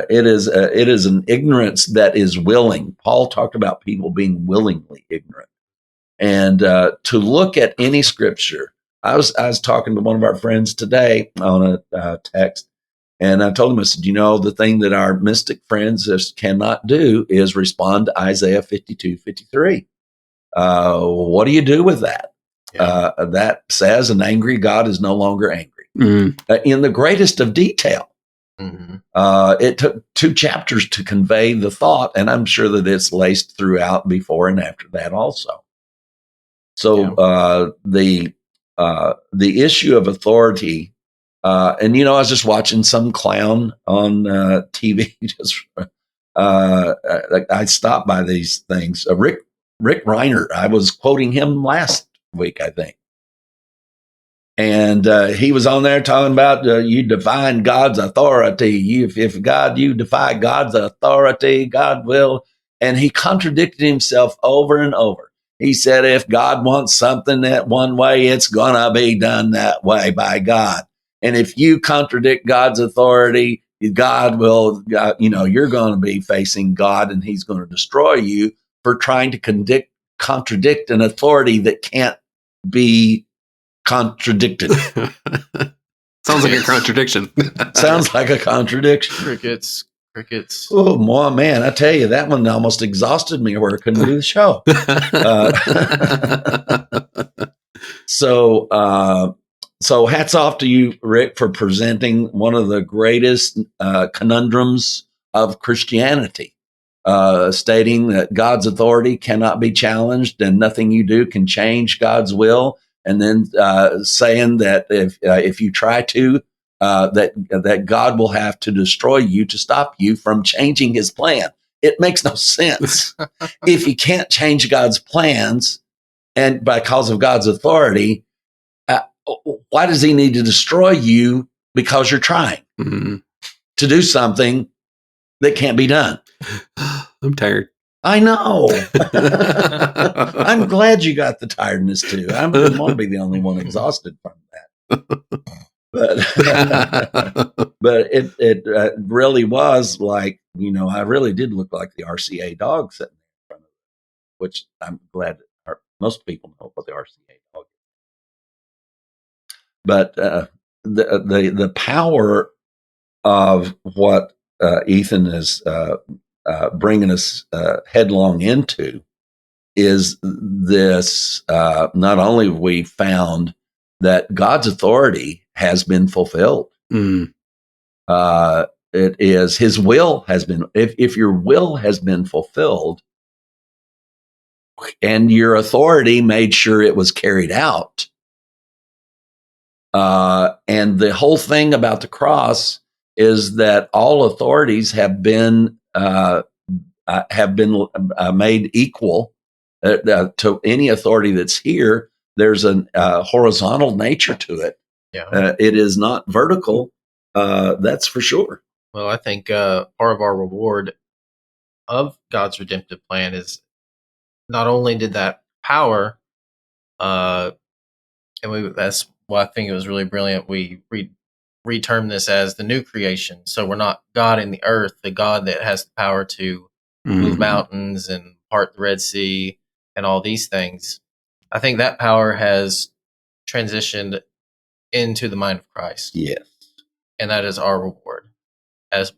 it is an ignorance that is willing. Paul talked about people being willingly ignorant, and to look at any scripture. I was talking to one of our friends today on a text, and I told him, I said, the thing that our mystic friends just cannot do is respond to Isaiah 52:53. What do you do with that? Yeah. That says an angry God is no longer angry. Mm. In the greatest of detail. Mm-hmm. It took 2 chapters to convey the thought, and I'm sure that it's laced throughout before and after that also. So the issue of authority, and I was just watching some clown on TV. Just I stopped by these things. Rick Reiner. I was quoting him last week, I think. And he was on there talking about you define God's authority. If you defy God's authority, God will. And he contradicted himself over and over. He said, if God wants something that one way, it's going to be done that way by God. And if you contradict God's authority, God will, you're going to be facing God, and he's going to destroy you for trying to contradict an authority that can't be contradicted. Sounds like a contradiction. Sounds like a contradiction. Crickets. Oh, man, I tell you, that one almost exhausted me where I couldn't do the show. So hats off to you, Rick, for presenting one of the greatest conundrums of Christianity, stating that God's authority cannot be challenged and nothing you do can change God's will. And then saying that if you try to, that God will have to destroy you to stop you from changing his plan. It makes no sense. If you can't change God's plans and because of God's authority, why does he need to destroy you because you're trying to do something that can't be done? I'm tired. I know. I'm glad you got the tiredness too. I didn't want to be the only one exhausted from that. But it really was like, I really did look like the RCA dog sitting in front of it, which I'm glad that most people know what the RCA dog is. But the power of what Ethan is bringing us headlong into is this. Not only have we found that God's authority has been fulfilled. It is his will has been, if your will has been fulfilled and your authority made sure it was carried out. And the whole thing about the cross is that all authorities have been made equal to any authority that's here. There's a horizontal nature to it. Yeah. It is not vertical. That's for sure. Well, I think part of our reward of God's redemptive plan is not only did that power, that's why I think it was really brilliant. We reterm this as the new creation. So we're not God in the earth, the God that has the power to move mountains and part the Red Sea and all these things. I think that power has transitioned into the mind of Christ. Yes. And that is our reward as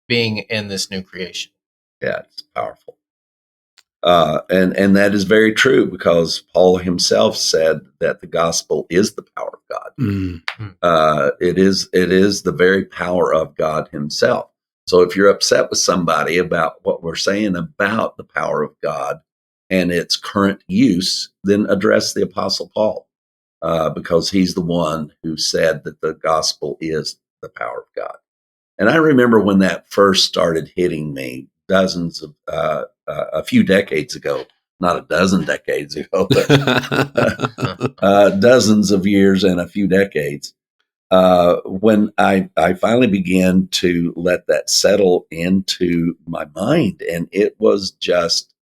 being in this new creation. Yeah, it's powerful. And that is very true, because Paul himself said that the gospel is the power of God. It is the very power of God himself. So if you're upset with somebody about what we're saying about the power of God and its current use, then address the Apostle Paul, because he's the one who said that the gospel is the power of God. And I remember when that first started hitting me, dozens of a few decades ago, not a dozen decades ago, but dozens of years and a few decades. when I finally began to let that settle into my mind, and it was just,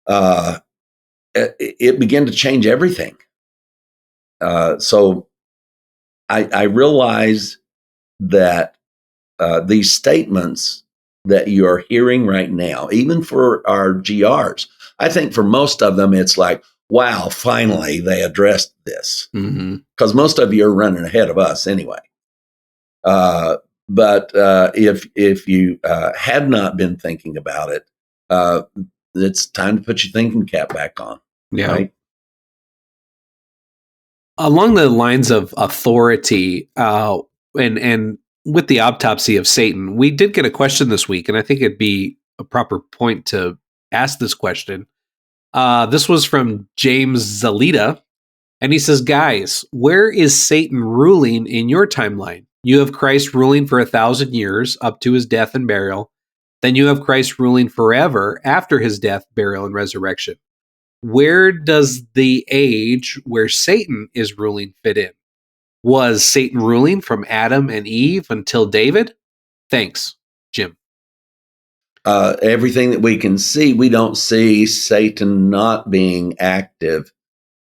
it began to change everything. So I realize that these statements that you're hearing right now, even for our GRs, I think for most of them, it's like, wow, finally they addressed this. Because most of you are running ahead of us anyway. But if you had not been thinking about it, it's time to put your thinking cap back on. Yeah. Right? Along the lines of authority, and with the autopsy of Satan, we did get a question this week, and I think it'd be a proper point to ask this question. This was from James Zalita, and he says, guys, where is Satan ruling in your timeline? You have Christ ruling for 1,000 years up to his death and burial. Then you have Christ ruling forever after his death, burial, and resurrection. Where does the age where Satan is ruling fit in? Was Satan ruling from Adam and Eve until David? Thanks, Jim. Everything that we can see, we don't see Satan not being active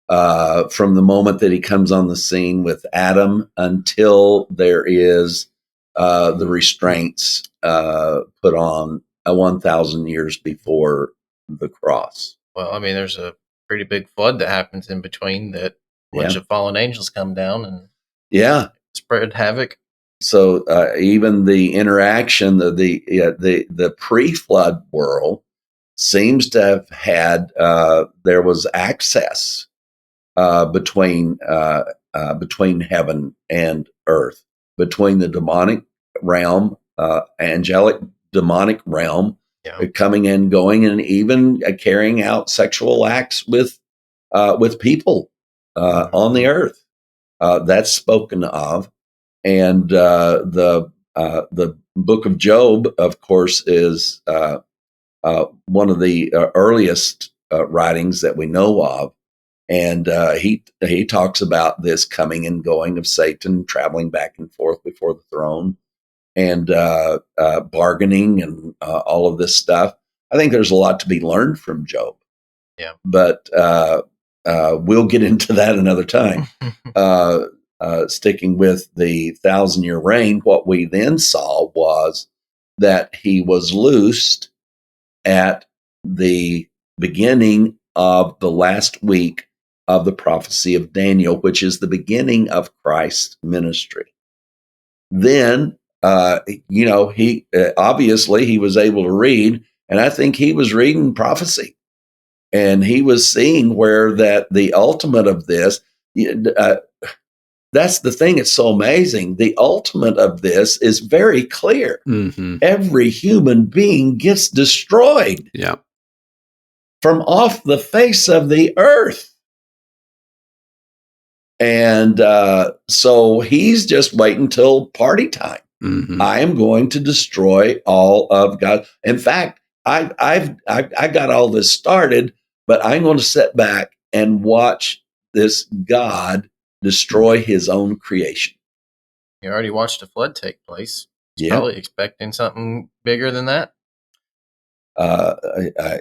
from the moment that he comes on the scene with Adam until there is the restraints put on 1,000 years before the cross. Well, I mean, there's a pretty big flood that happens in between that a bunch of fallen angels come down and spread havoc. So even the interaction, the pre-flood world seems to have had there was access between heaven and earth, between the demonic realm, angelic demonic realm, coming and going, and even carrying out sexual acts with people on the earth. That's spoken of, and the book of Job, of course, is one of the earliest writings that we know of. And he talks about this coming and going of Satan, traveling back and forth before the throne, and bargaining and all of this stuff. I think there's a lot to be learned from Job. Yeah, but we'll get into that another time. Sticking with the 1,000-year reign, what we then saw was that he was loosed at the beginning of the last week of the prophecy of Daniel, which is the beginning of Christ's ministry. Then, he obviously he was able to read, and I think he was reading prophecy, and he was seeing where that the ultimate of this. That's the thing. It's so amazing. The ultimate of this is very clear. Mm-hmm. Every human being gets destroyed. Yeah. From off the face of the earth. And so he's just waiting till party time. Mm-hmm. I am going to destroy all of God. In fact, I got all this started, but I'm going to sit back and watch this God destroy his own creation. You already watched a flood take place. Yeah. Probably expecting something bigger than that.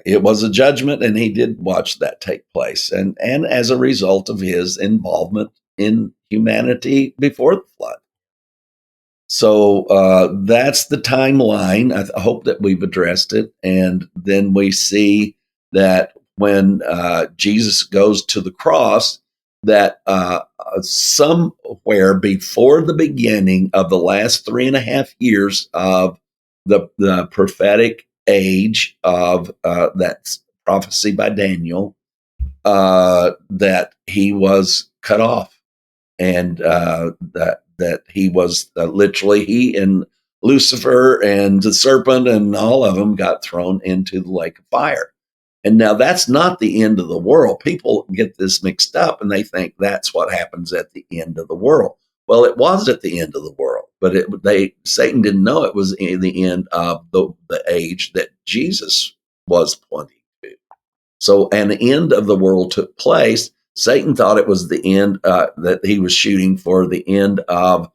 It was a judgment, and he did watch that take place, and as a result of his involvement in humanity before the flood. So that's the timeline. I hope that we've addressed it, and then we see that when Jesus goes to the cross, that somewhere before the beginning of the last 3.5 years of the prophetic age of that prophecy by Daniel, that he was cut off, and that he was literally, he and Lucifer and the serpent and all of them got thrown into the lake of fire. And now that's not the end of the world. People get this mixed up and they think that's what happens at the end of the world. Well, it was at the end of the world, but Satan didn't know it was the end of the age that Jesus was pointing to. So an end of the world took place. Satan thought it was the end, that he was shooting for the end of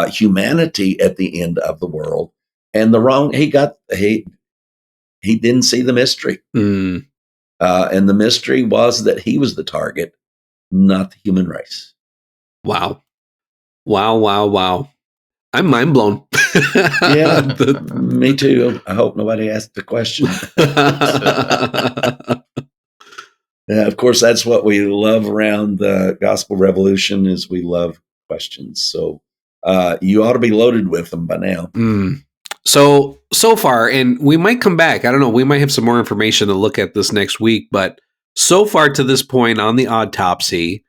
humanity at the end of the world. And he didn't see the mystery. Mm. And the mystery was that he was the target, not the human race. Wow. I'm mind blown. Yeah, me too. I hope nobody asked the question. Yeah, of course, that's what we love around the Gospel Revolution is we love questions. So you ought to be loaded with them by now. Mm. So far, and we might come back. I don't know. We might have some more information to look at this next week. But so far to this point on the autopsy,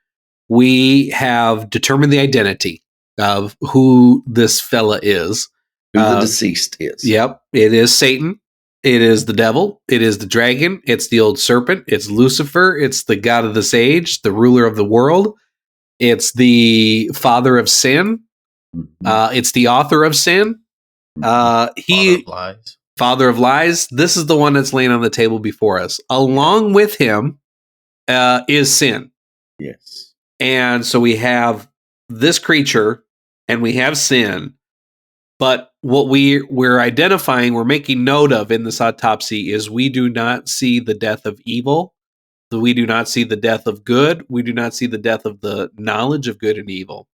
we have determined the identity of who this fella is. Who the deceased is. Yep. It is Satan. It is the devil. It is the dragon. It's the old serpent. It's Lucifer. It's the god of this age, the ruler of the world. It's the father of sin. It's the author of sin. Father of lies. This is the one that's laying on the table before us. Along with him is sin. Yes. And so we have this creature and we have sin. But what we're identifying, we're making note of in this autopsy is we do not see the death of evil. We do not see the death of good. We do not see the death of the knowledge of good and evil.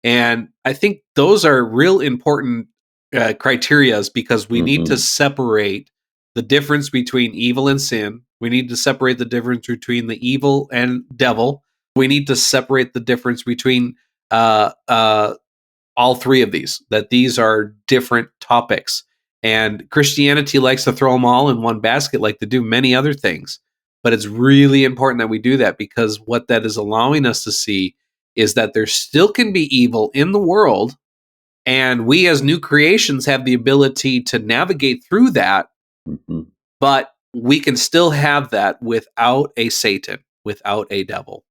And I think those are real important criterias because we need to separate the difference between evil and sin. We need to separate the difference between the evil and devil. We need to separate the difference between all three of these, that these are different topics. And Christianity likes to throw them all in one basket like they do many other things. But it's really important that we do that because what that is allowing us to see is that there still can be evil in the world. And we as new creations have the ability to navigate through that. But we can still have that without a Satan, without a devil.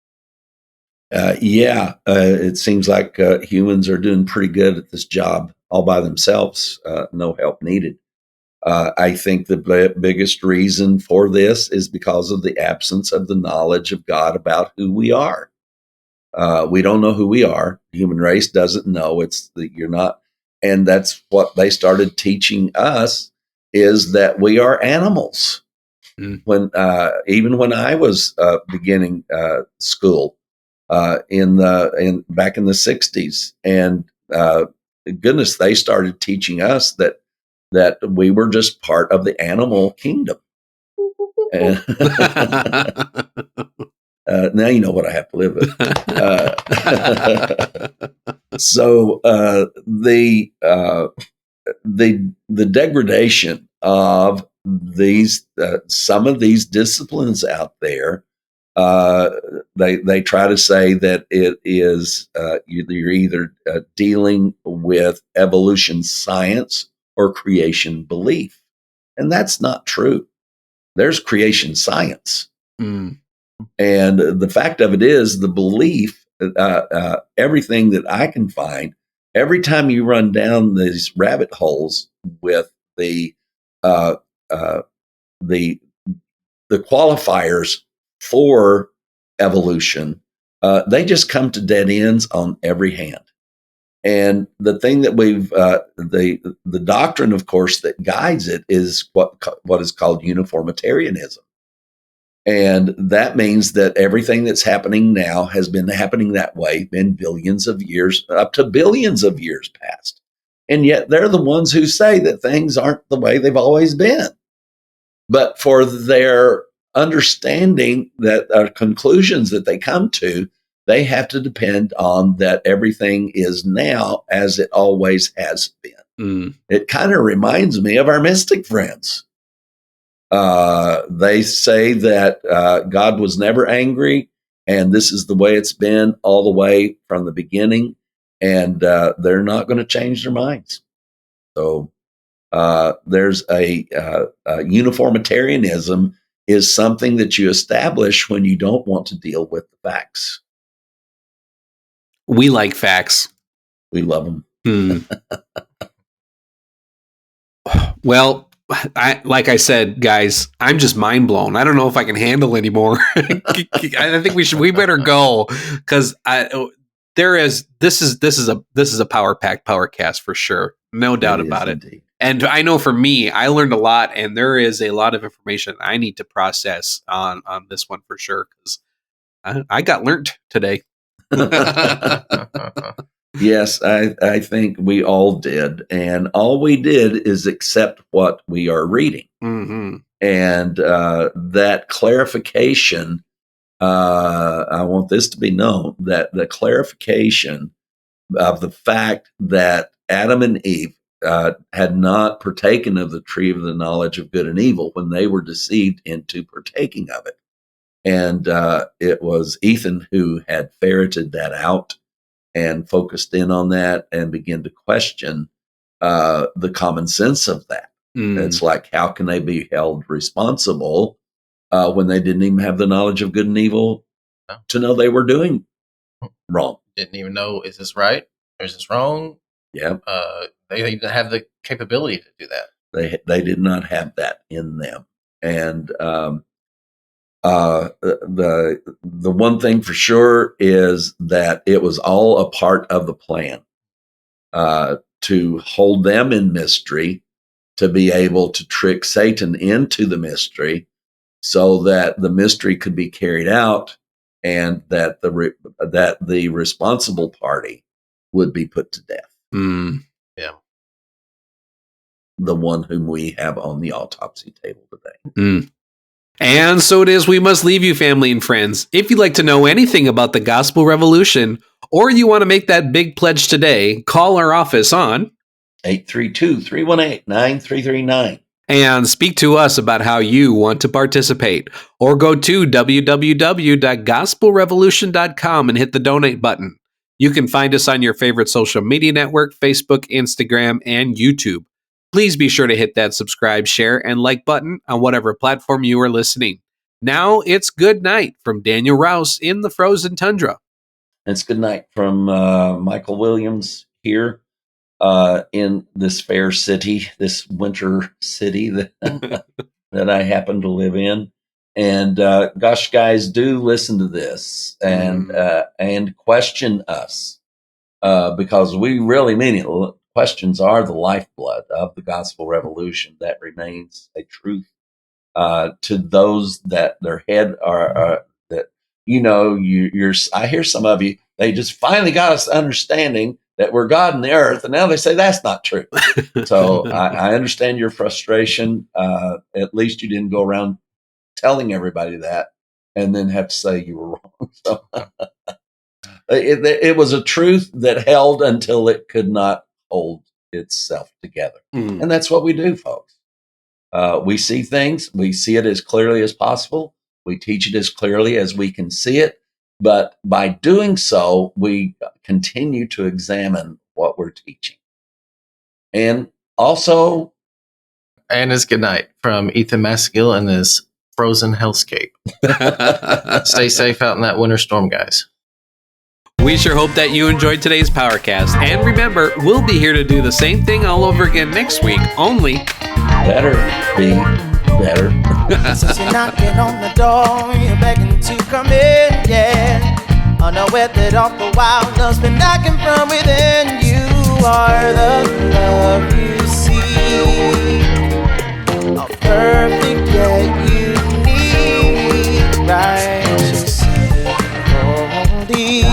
It seems like humans are doing pretty good at this job all by themselves, no help needed. I think the biggest reason for this is because of the absence of the knowledge of God about who we are. We don't know who we are. The human race doesn't know. You're not, and that's what they started teaching us is that we are animals. When even when I was beginning school. Back in the 60s, and goodness, they started teaching us that we were just part of the animal kingdom. And now you know what I have to live with. So the degradation of these some of these disciplines out there. They try to say that it is you're either dealing with evolution science or creation belief, and that's not true. There's creation science, and the fact of it is the belief. Everything that I can find, every time you run down these rabbit holes with the qualifiers for evolution, they just come to dead ends on every hand. And the thing that the doctrine, of course, that guides it is what is called uniformitarianism. And that means that everything that's happening now has been happening that way, been billions of years, up to billions of years past. And yet they're the ones who say that things aren't the way they've always been. But for their understanding that conclusions that they come to, they have to depend on that everything is now as it always has been. It kind of reminds me of our mystic friends. They say that God was never angry, and this is the way it's been all the way from the beginning, and they're not going to change their minds. So there's a uniformitarianism is something that you establish when you don't want to deal with the facts. We like facts. We love them. Well, like I said, guys, I'm just mind blown. I don't know if I can handle anymore. I think we better go because this is a power packed power cast for sure. No doubt about it. Indeed. And I know for me, I learned a lot, and there is a lot of information I need to process on this one for sure because I got learnt today. Yes, I think we all did. And all we did is accept what we are reading. Mm-hmm. And that clarification, I want this to be known, that the clarification of the fact that Adam and Eve had not partaken of the tree of the knowledge of good and evil when they were deceived into partaking of it. And it was Ethan who had ferreted that out and focused in on that and began to question the common sense of that. It's like, how can they be held responsible when they didn't even have the knowledge of good and evil to know they were doing wrong? Didn't even know, is this right or is this wrong? Yeah. They didn't have the capability to do that. They did not have that in them. And the one thing for sure is that it was all a part of the plan to hold them in mystery, to be able to trick Satan into the mystery so that the mystery could be carried out and that the responsible party would be put to death. Yeah. The one whom we have on the autopsy table today. And so it is, we must leave you, family and friends. If you'd like to know anything about the Gospel Revolution, or you want to make that big pledge today, call our office on 832-318-9339. and speak to us about how you want to participate. Or go to www.gospelrevolution.com and hit the donate button. You can find us on your favorite social media network, Facebook, Instagram, and YouTube. Please be sure to hit that subscribe, share, and like button on whatever platform you are listening. Now it's good night from Daniel Rouse in the frozen tundra. It's good night from Michael Williams here in this fair city, this winter city that that I happen to live in. And gosh, guys, do listen to this and question us because we really mean it. Questions are the lifeblood of the gospel revolution that remains a truth to those that their head are that you're. I hear some of you, they just finally got us understanding that we're God in the earth, and now they say that's not true. So I understand your frustration. At least you didn't go around telling everybody that and then have to say you were wrong. So it was a truth that held until it could not hold itself together. And that's what we do, folks. We see things, we see it as clearly as possible. We teach it as clearly as we can see it. But by doing so, we continue to examine what we're teaching. And also... And it's good night from Ethan Maskill and this frozen hellscape. Stay safe out in that winter storm, guys. We sure hope that you enjoyed today's Powercast. And remember, we'll be here to do the same thing all over again next week, only better be better. Since you're knocking on the door, you're begging to come in, yeah. Unaware that all the while love's been knocking from within. You are the love you seek, a perfect yet unique, righteous, holy.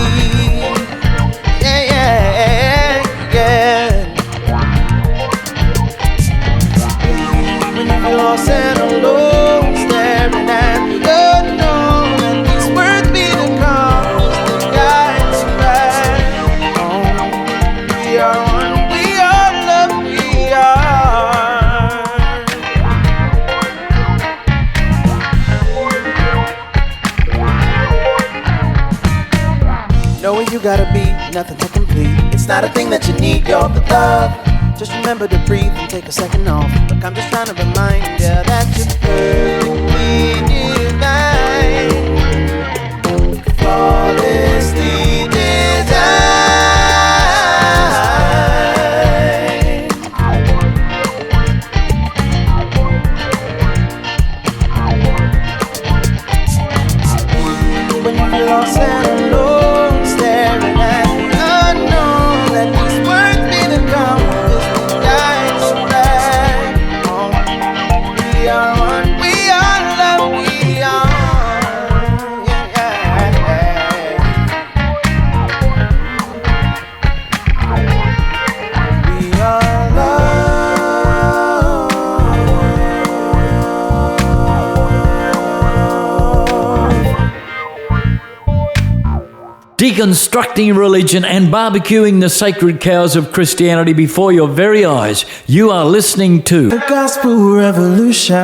Lost and alone, staring at the unknown, and these words be the cause that guides you right home. We are one, we are love, we are. Knowing you gotta be nothing to complete. It's not a thing that you need, you're the love. Just remember to breathe and take a second off. Look, I'm just trying to remind you that you're perfectly divine, flawlessly designed. deconstructing religion and barbecuing the sacred cows of Christianity before your very eyes. You are listening to The Gospel Revolution.